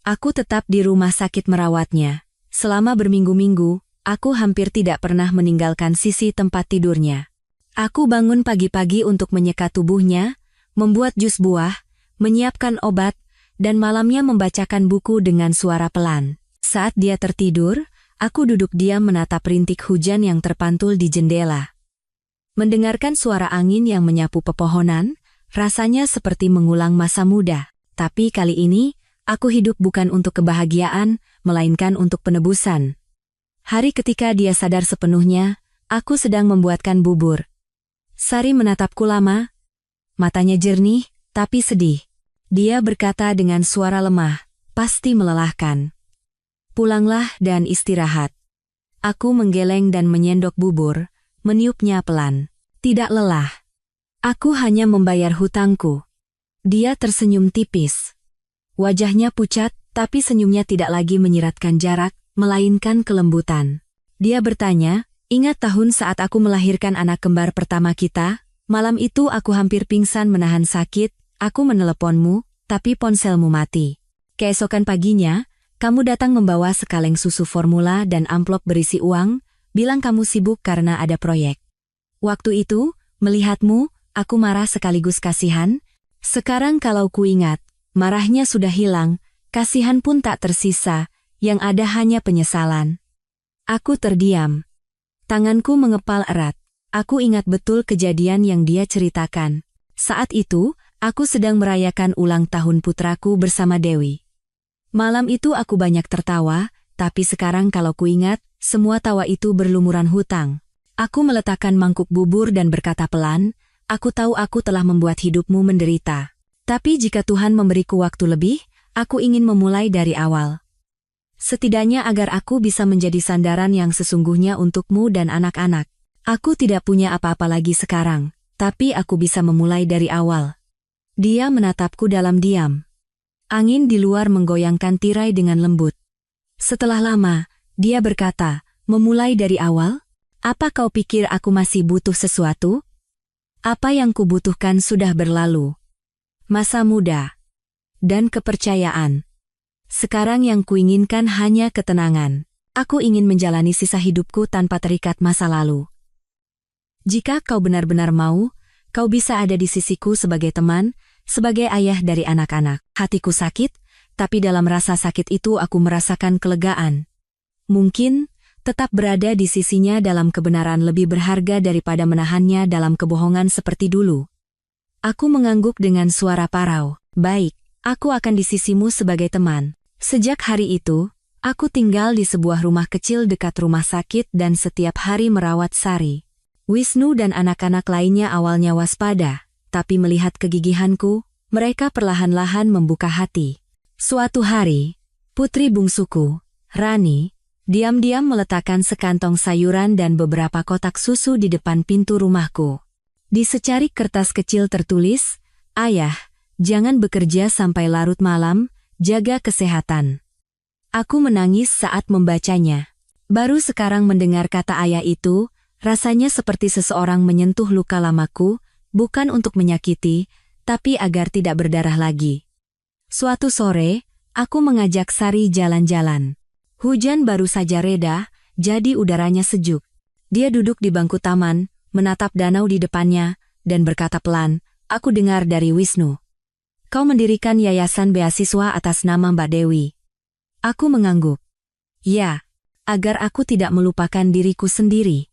Aku tetap di rumah sakit merawatnya. Selama berminggu-minggu, aku hampir tidak pernah meninggalkan sisi tempat tidurnya. Aku bangun pagi-pagi untuk menyeka tubuhnya, membuat jus buah, menyiapkan obat, dan malamnya membacakan buku dengan suara pelan. Saat dia tertidur, aku duduk diam menatap rintik hujan yang terpantul di jendela. Mendengarkan suara angin yang menyapu pepohonan, rasanya seperti mengulang masa muda. Tapi kali ini, aku hidup bukan untuk kebahagiaan, melainkan untuk penebusan. Hari ketika dia sadar sepenuhnya, aku sedang membuatkan bubur. Sari menatapku lama, matanya jernih, tapi sedih. Dia berkata dengan suara lemah, pasti melelahkan. Pulanglah dan istirahat. Aku menggeleng dan menyendok bubur, meniupnya pelan. Tidak lelah. Aku hanya membayar hutangku. Dia tersenyum tipis. Wajahnya pucat, tapi senyumnya tidak lagi menyiratkan jarak, melainkan kelembutan. Dia bertanya, ingat tahun saat aku melahirkan anak kembar pertama kita? Malam itu aku hampir pingsan menahan sakit, aku meneleponmu, tapi ponselmu mati. Keesokan paginya, kamu datang membawa sekaleng susu formula dan amplop berisi uang, bilang kamu sibuk karena ada proyek. Waktu itu, melihatmu, aku marah sekaligus kasihan. Sekarang kalau kuingat, marahnya sudah hilang, kasihan pun tak tersisa, yang ada hanya penyesalan. Aku terdiam. Tanganku mengepal erat. Aku ingat betul kejadian yang dia ceritakan. Saat itu, aku sedang merayakan ulang tahun putraku bersama Dewi. Malam itu aku banyak tertawa, tapi sekarang kalau kuingat, semua tawa itu berlumuran hutang. Aku meletakkan mangkuk bubur dan berkata pelan, aku tahu aku telah membuat hidupmu menderita. Tapi jika Tuhan memberiku waktu lebih, aku ingin memulai dari awal. Setidaknya agar aku bisa menjadi sandaran yang sesungguhnya untukmu dan anak-anak. Aku tidak punya apa-apa lagi sekarang, tapi aku bisa memulai dari awal. Dia menatapku dalam diam. Angin di luar menggoyangkan tirai dengan lembut. Setelah lama, dia berkata, memulai dari awal? Apa kau pikir aku masih butuh sesuatu? Apa yang kubutuhkan sudah berlalu. Masa muda. Dan kepercayaan. Sekarang yang kuinginkan hanya ketenangan. Aku ingin menjalani sisa hidupku tanpa terikat masa lalu. Jika kau benar-benar mau, kau bisa ada di sisiku sebagai teman, sebagai ayah dari anak-anak. Hatiku sakit, tapi dalam rasa sakit itu aku merasakan kelegaan. Mungkin, tetap berada di sisinya dalam kebenaran lebih berharga daripada menahannya dalam kebohongan seperti dulu. Aku mengangguk dengan suara parau. Baik, aku akan di sisimu sebagai teman. Sejak hari itu, aku tinggal di sebuah rumah kecil dekat rumah sakit dan setiap hari merawat Sari. Wisnu dan anak-anak lainnya awalnya waspada. Tapi melihat kegigihanku, mereka perlahan-lahan membuka hati. Suatu hari, putri bungsuku, Rani, diam-diam meletakkan sekantong sayuran dan beberapa kotak susu di depan pintu rumahku. Di secarik kertas kecil tertulis, "Ayah, jangan bekerja sampai larut malam, jaga kesehatan." Aku menangis saat membacanya. Baru sekarang mendengar kata ayah itu, rasanya seperti seseorang menyentuh luka lamaku, bukan untuk menyakiti, tapi agar tidak berdarah lagi. Suatu sore, aku mengajak Sari jalan-jalan. Hujan baru saja reda, jadi udaranya sejuk. Dia duduk di bangku taman, menatap danau di depannya, dan berkata pelan, aku dengar dari Wisnu. Kau mendirikan yayasan beasiswa atas nama Mbak Dewi. Aku mengangguk. Ya, agar aku tidak melupakan diriku sendiri.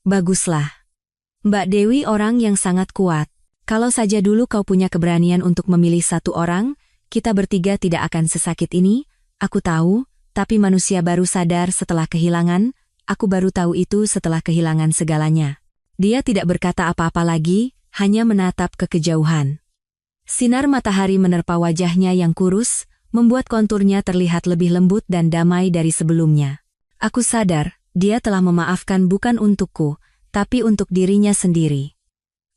Baguslah. Mbak Dewi orang yang sangat kuat. Kalau saja dulu kau punya keberanian untuk memilih satu orang, kita bertiga tidak akan sesakit ini, aku tahu, tapi manusia baru sadar setelah kehilangan, aku baru tahu itu setelah kehilangan segalanya. Dia tidak berkata apa-apa lagi, hanya menatap ke kejauhan. Sinar matahari menerpa wajahnya yang kurus, membuat konturnya terlihat lebih lembut dan damai dari sebelumnya. Aku sadar, dia telah memaafkan bukan untukku, tapi untuk dirinya sendiri.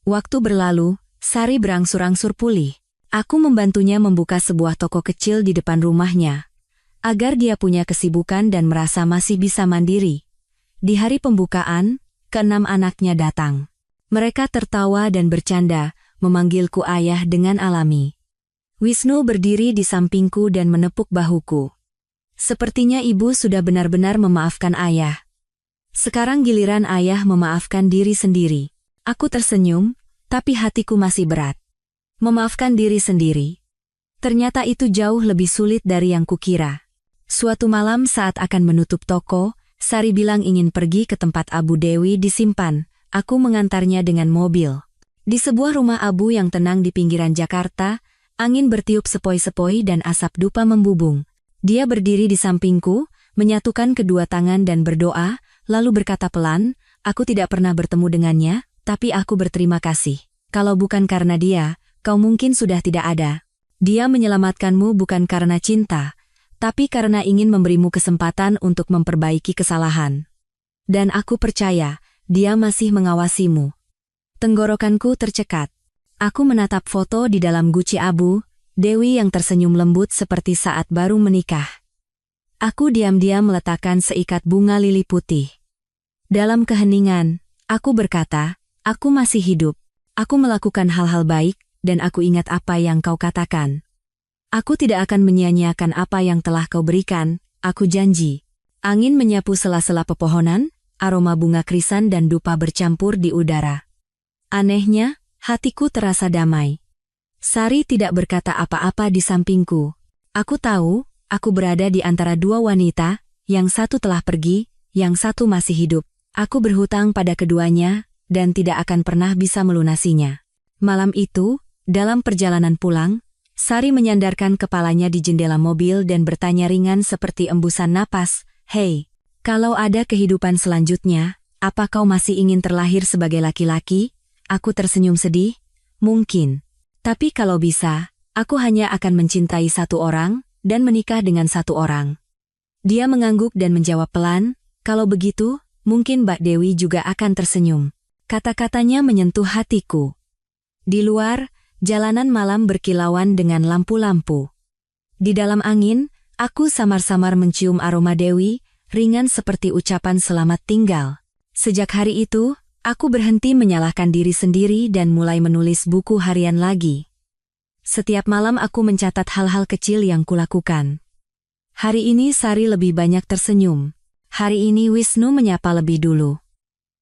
Waktu berlalu, Sari berangsur-angsur pulih. Aku membantunya membuka sebuah toko kecil di depan rumahnya, agar dia punya kesibukan dan merasa masih bisa mandiri. Di hari pembukaan, keenam anaknya datang. Mereka tertawa dan bercanda, memanggilku ayah dengan alami. Wisnu berdiri di sampingku dan menepuk bahuku. Sepertinya ibu sudah benar-benar memaafkan ayah. Sekarang giliran ayah memaafkan diri sendiri. Aku tersenyum, tapi hatiku masih berat. Memaafkan diri sendiri. Ternyata itu jauh lebih sulit dari yang kukira. Suatu malam saat akan menutup toko, Sari bilang ingin pergi ke tempat Abu Dewi disimpan. Aku mengantarnya dengan mobil. Di sebuah rumah abu yang tenang di pinggiran Jakarta, angin bertiup sepoi-sepoi dan asap dupa membubung. Dia berdiri di sampingku, menyatukan kedua tangan dan berdoa, lalu berkata pelan, "Aku tidak pernah bertemu dengannya, tapi aku berterima kasih. Kalau bukan karena dia, kau mungkin sudah tidak ada. Dia menyelamatkanmu bukan karena cinta, tapi karena ingin memberimu kesempatan untuk memperbaiki kesalahan. Dan aku percaya, dia masih mengawasimu." Tenggorokanku tercekat. Aku menatap foto di dalam guci abu, Dewi yang tersenyum lembut seperti saat baru menikah. Aku diam-diam meletakkan seikat bunga lili putih. Dalam keheningan, aku berkata, "Aku masih hidup. Aku melakukan hal-hal baik, dan aku ingat apa yang kau katakan. Aku tidak akan menyia-nyiakan apa yang telah kau berikan, aku janji." Angin menyapu sela-sela pepohonan, aroma bunga krisan dan dupa bercampur di udara. Anehnya, hatiku terasa damai. Sari tidak berkata apa-apa di sampingku. Aku tahu, aku berada di antara dua wanita, yang satu telah pergi, yang satu masih hidup. Aku berhutang pada keduanya, dan tidak akan pernah bisa melunasinya. Malam itu, dalam perjalanan pulang, Sari menyandarkan kepalanya di jendela mobil dan bertanya ringan seperti embusan napas, "Hei, kalau ada kehidupan selanjutnya, apa kau masih ingin terlahir sebagai laki-laki?" Aku tersenyum sedih, "Mungkin. Tapi kalau bisa, aku hanya akan mencintai satu orang, dan menikah dengan satu orang." Dia mengangguk dan menjawab pelan, "Kalau begitu, mungkin Mbak Dewi juga akan tersenyum." Kata-katanya menyentuh hatiku. Di luar, jalanan malam berkilauan dengan lampu-lampu. Di dalam angin, aku samar-samar mencium aroma Dewi, ringan seperti ucapan selamat tinggal. Sejak hari itu, aku berhenti menyalahkan diri sendiri dan mulai menulis buku harian lagi. Setiap malam aku mencatat hal-hal kecil yang kulakukan. Hari ini Sari lebih banyak tersenyum. Hari ini Wisnu menyapa lebih dulu.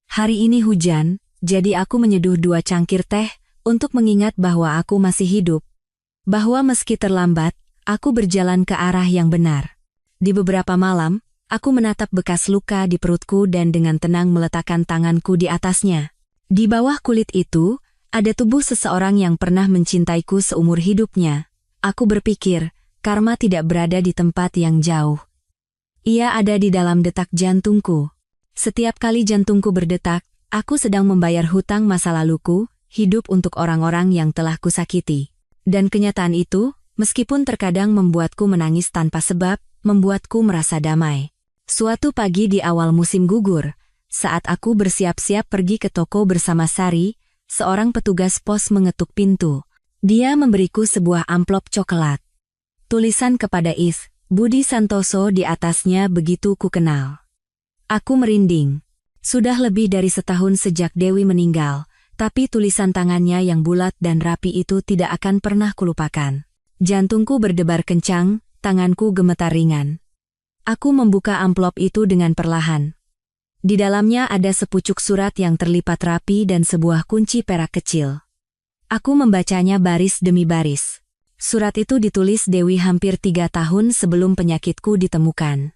Hari ini hujan, jadi aku menyeduh 2 cangkir teh, untuk mengingat bahwa aku masih hidup. Bahwa meski terlambat, aku berjalan ke arah yang benar. Di beberapa malam, aku menatap bekas luka di perutku dan dengan tenang meletakkan tanganku di atasnya. Di bawah kulit itu, ada tubuh seseorang yang pernah mencintaiku seumur hidupnya. Aku berpikir, karma tidak berada di tempat yang jauh. Ia ada di dalam detak jantungku. Setiap kali jantungku berdetak, aku sedang membayar hutang masa laluku, hidup untuk orang-orang yang telah kusakiti. Dan kenyataan itu, meskipun terkadang membuatku menangis tanpa sebab, membuatku merasa damai. Suatu pagi di awal musim gugur, saat aku bersiap-siap pergi ke toko bersama Sari, seorang petugas pos mengetuk pintu. Dia memberiku sebuah amplop coklat. Tulisan kepada Is, Budi Santoso di atasnya begitu ku kenal. Aku merinding. Sudah lebih dari setahun sejak Dewi meninggal, tapi tulisan tangannya yang bulat dan rapi itu tidak akan pernah kulupakan. Jantungku berdebar kencang, tanganku gemetar ringan. Aku membuka amplop itu dengan perlahan. Di dalamnya ada sepucuk surat yang terlipat rapi dan sebuah kunci perak kecil. Aku membacanya baris demi baris. Surat itu ditulis Dewi hampir 3 tahun sebelum penyakitku ditemukan.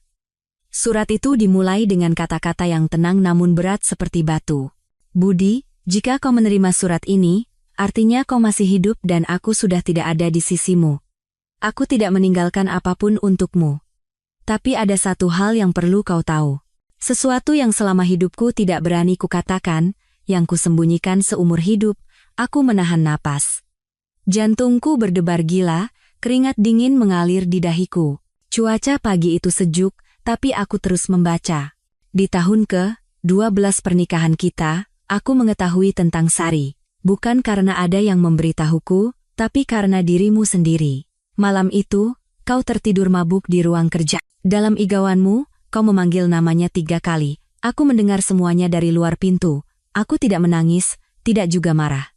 Surat itu dimulai dengan kata-kata yang tenang namun berat seperti batu. "Budi, jika kau menerima surat ini, artinya kau masih hidup dan aku sudah tidak ada di sisimu. Aku tidak meninggalkan apapun untukmu. Tapi ada satu hal yang perlu kau tahu. Sesuatu yang selama hidupku tidak berani kukatakan, yang kusembunyikan seumur hidup, aku menahan napas." Jantungku berdebar gila, keringat dingin mengalir di dahiku. Cuaca pagi itu sejuk, tapi aku terus membaca. Di tahun ke-12 pernikahan kita, aku mengetahui tentang Sari, bukan karena ada yang memberitahuku, tapi karena dirimu sendiri. Malam itu, kau tertidur mabuk di ruang kerja. Dalam igauanmu, kau memanggil namanya 3 kali. Aku mendengar semuanya dari luar pintu. Aku tidak menangis, tidak juga marah.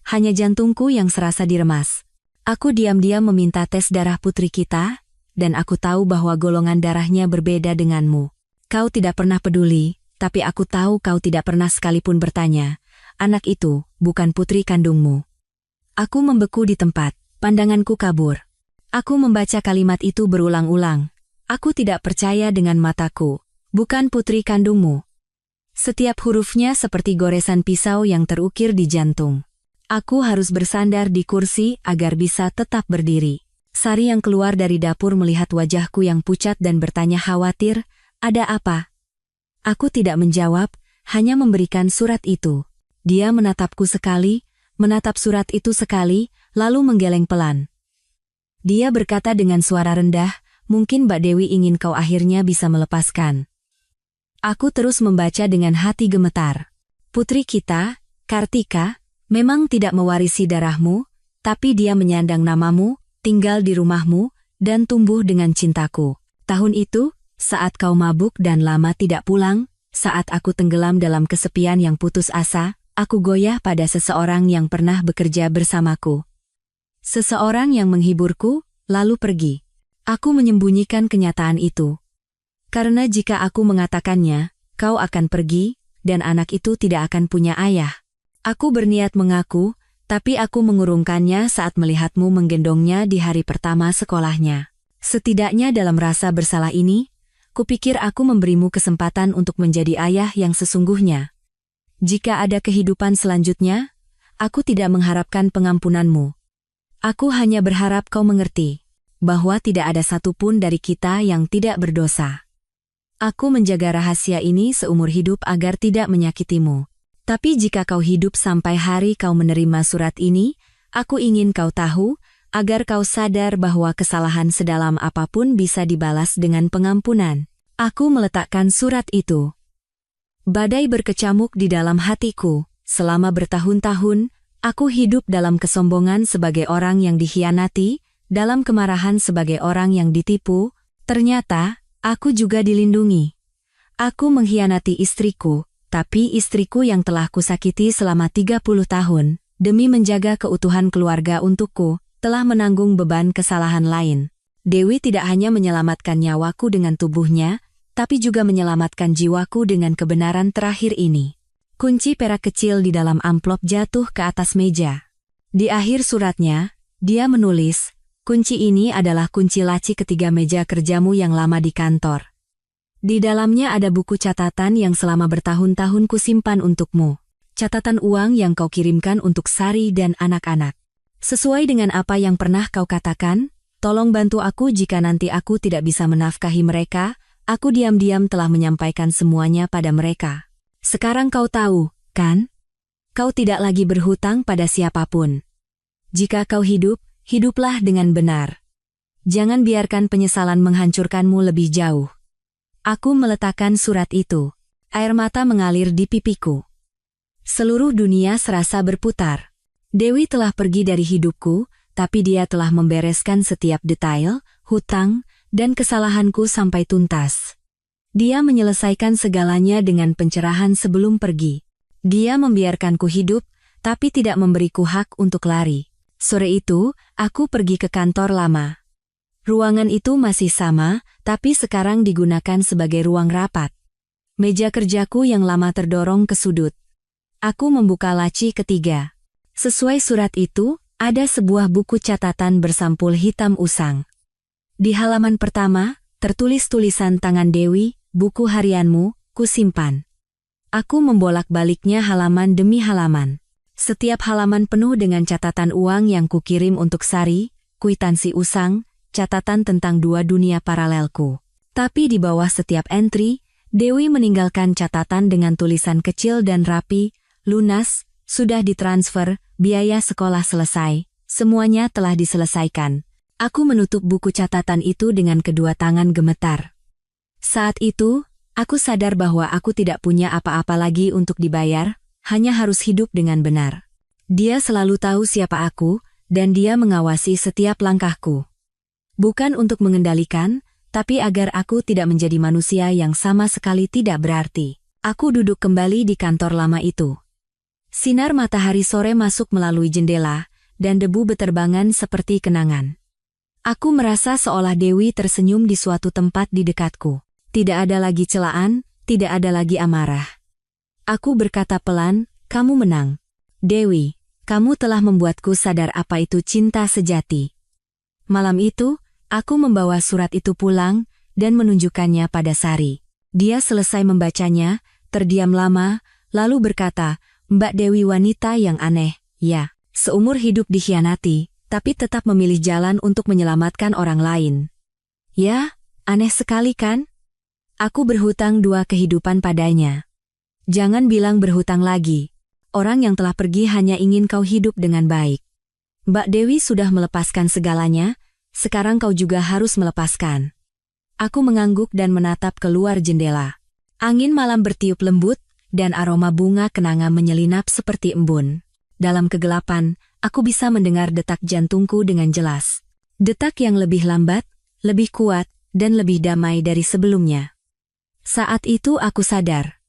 hanya jantungku yang serasa diremas. Aku diam-diam meminta tes darah putri kita, dan aku tahu bahwa golongan darahnya berbeda denganmu. Kau tidak pernah peduli, tapi aku tahu kau tidak pernah sekalipun bertanya, anak itu bukan putri kandungmu. Aku membeku di tempat, pandanganku kabur. Aku membaca kalimat itu berulang-ulang. Aku tidak percaya dengan mataku, bukan putri kandungmu. Setiap hurufnya seperti goresan pisau yang terukir di jantung. Aku harus bersandar di kursi agar bisa tetap berdiri. Sari yang keluar dari dapur melihat wajahku yang pucat dan bertanya khawatir, ada apa? Aku tidak menjawab, hanya memberikan surat itu. Dia menatapku sekali, menatap surat itu sekali, lalu menggeleng pelan. Dia berkata dengan suara rendah, mungkin Mbak Dewi ingin kau akhirnya bisa melepaskan. Aku terus membaca dengan hati gemetar. Putri kita, Kartika, memang tidak mewarisi darahmu, tapi dia menyandang namamu, tinggal di rumahmu, dan tumbuh dengan cintaku. Tahun itu, saat kau mabuk dan lama tidak pulang, saat aku tenggelam dalam kesepian yang putus asa, aku goyah pada seseorang yang pernah bekerja bersamaku. Seseorang yang menghiburku, lalu pergi. Aku menyembunyikan kenyataan itu. Karena jika aku mengatakannya, kau akan pergi, dan anak itu tidak akan punya ayah. Aku berniat mengaku, tapi aku mengurungkannya saat melihatmu menggendongnya di hari pertama sekolahnya. Setidaknya dalam rasa bersalah ini, kupikir aku memberimu kesempatan untuk menjadi ayah yang sesungguhnya. Jika ada kehidupan selanjutnya, aku tidak mengharapkan pengampunanmu. Aku hanya berharap kau mengerti, bahwa tidak ada satupun dari kita yang tidak berdosa. Aku menjaga rahasia ini seumur hidup agar tidak menyakitimu. Tapi jika kau hidup sampai hari kau menerima surat ini, aku ingin kau tahu, agar kau sadar bahwa kesalahan sedalam apapun bisa dibalas dengan pengampunan. Aku meletakkan surat itu. Badai berkecamuk di dalam hatiku. Selama bertahun-tahun, aku hidup dalam kesombongan sebagai orang yang dikhianati, dalam kemarahan sebagai orang yang ditipu. Ternyata, aku juga dilindungi. Aku mengkhianati istriku. Tapi istriku yang telah kusakiti selama 30 tahun, demi menjaga keutuhan keluarga untukku, telah menanggung beban kesalahan lain. Dewi tidak hanya menyelamatkan nyawaku dengan tubuhnya, tapi juga menyelamatkan jiwaku dengan kebenaran terakhir ini. Kunci perak kecil di dalam amplop jatuh ke atas meja. Di akhir suratnya, dia menulis, kunci ini adalah kunci laci ketiga meja kerjamu yang lama di kantor. Di dalamnya ada buku catatan yang selama bertahun-tahun kusimpan untukmu. Catatan uang yang kau kirimkan untuk Sari dan anak-anak. Sesuai dengan apa yang pernah kau katakan, tolong bantu aku jika nanti aku tidak bisa menafkahi mereka, aku diam-diam telah menyampaikan semuanya pada mereka. Sekarang kau tahu, kan? Kau tidak lagi berhutang pada siapapun. Jika kau hidup, hiduplah dengan benar. Jangan biarkan penyesalan menghancurkanmu lebih jauh. Aku meletakkan surat itu. Air mata mengalir di pipiku. Seluruh dunia serasa berputar. Dewi telah pergi dari hidupku, tapi dia telah membereskan setiap detail, hutang, dan kesalahanku sampai tuntas. Dia menyelesaikan segalanya dengan pencerahan sebelum pergi. Dia membiarkanku hidup, tapi tidak memberiku hak untuk lari. Sore itu, aku pergi ke kantor lama. Ruangan itu masih sama, tapi sekarang digunakan sebagai ruang rapat. Meja kerjaku yang lama terdorong ke sudut. Aku membuka laci ketiga. Sesuai surat itu, ada sebuah buku catatan bersampul hitam usang. Di halaman pertama, tertulis tulisan tangan Dewi, buku harianmu, kusimpan. Aku membolak-baliknya halaman demi halaman. Setiap halaman penuh dengan catatan uang yang kukirim untuk Sari, kwitansi usang, catatan tentang dua dunia paralelku. Tapi di bawah setiap entry, Dewi meninggalkan catatan dengan tulisan kecil dan rapi, lunas, sudah ditransfer, biaya sekolah selesai, semuanya telah diselesaikan. Aku menutup buku catatan itu dengan kedua tangan gemetar. Saat itu, aku sadar bahwa aku tidak punya apa-apa lagi untuk dibayar, hanya harus hidup dengan benar. Dia selalu tahu siapa aku, dan dia mengawasi setiap langkahku. Bukan untuk mengendalikan, tapi agar aku tidak menjadi manusia yang sama sekali tidak berarti. Aku duduk kembali di kantor lama itu. Sinar matahari sore masuk melalui jendela, dan debu beterbangan seperti kenangan. Aku merasa seolah Dewi tersenyum di suatu tempat di dekatku. Tidak ada lagi celaan, tidak ada lagi amarah. Aku berkata pelan, "Kamu menang. Dewi, kamu telah membuatku sadar apa itu cinta sejati." Malam itu, aku membawa surat itu pulang dan menunjukkannya pada Sari. Dia selesai membacanya, terdiam lama, lalu berkata, "Mbak Dewi wanita yang aneh, ya. Seumur hidup dikhianati, tapi tetap memilih jalan untuk menyelamatkan orang lain. Ya, aneh sekali kan? Aku berhutang 2 kehidupan padanya. Jangan bilang berhutang lagi. Orang yang telah pergi hanya ingin kau hidup dengan baik. Mbak Dewi sudah melepaskan segalanya, sekarang kau juga harus melepaskan." Aku mengangguk dan menatap keluar jendela. Angin malam bertiup lembut, dan aroma bunga kenanga menyelinap seperti embun. Dalam kegelapan, aku bisa mendengar detak jantungku dengan jelas. Detak yang lebih lambat, lebih kuat, dan lebih damai dari sebelumnya. Saat itu aku sadar.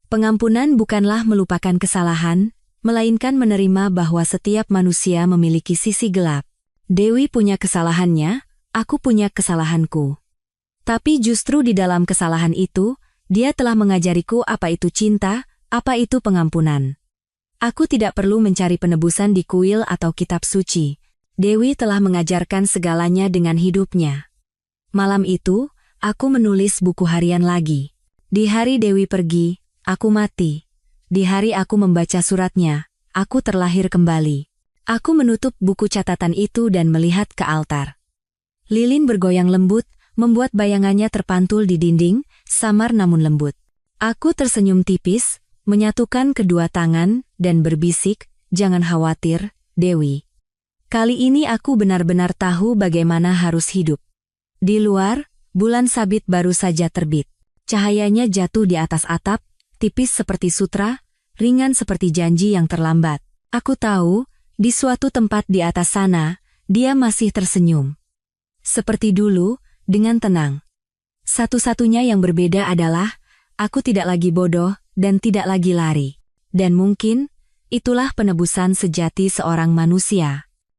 Pengampunan bukanlah melupakan kesalahan, melainkan menerima bahwa setiap manusia memiliki sisi gelap. Dewi punya kesalahannya, aku punya kesalahanku. Tapi justru di dalam kesalahan itu, dia telah mengajariku apa itu cinta, apa itu pengampunan. Aku tidak perlu mencari penebusan di kuil atau kitab suci. Dewi telah mengajarkan segalanya dengan hidupnya. Malam itu, aku menulis buku harian lagi. Di hari Dewi pergi, aku mati. Di hari aku membaca suratnya, aku terlahir kembali. Aku menutup buku catatan itu dan melihat ke altar. Lilin bergoyang lembut, membuat bayangannya terpantul di dinding, samar namun lembut. Aku tersenyum tipis, menyatukan kedua tangan, dan berbisik, "Jangan khawatir, Dewi. Kali ini aku benar-benar tahu bagaimana harus hidup." Di luar, bulan sabit baru saja terbit. Cahayanya jatuh di atas atap, tipis seperti sutra, ringan seperti janji yang terlambat. Aku tahu, di suatu tempat di atas sana, dia masih tersenyum. Seperti dulu, dengan tenang. Satu-satunya yang berbeda adalah, aku tidak lagi bodoh, dan tidak lagi lari. Dan mungkin, itulah penebusan sejati seorang manusia.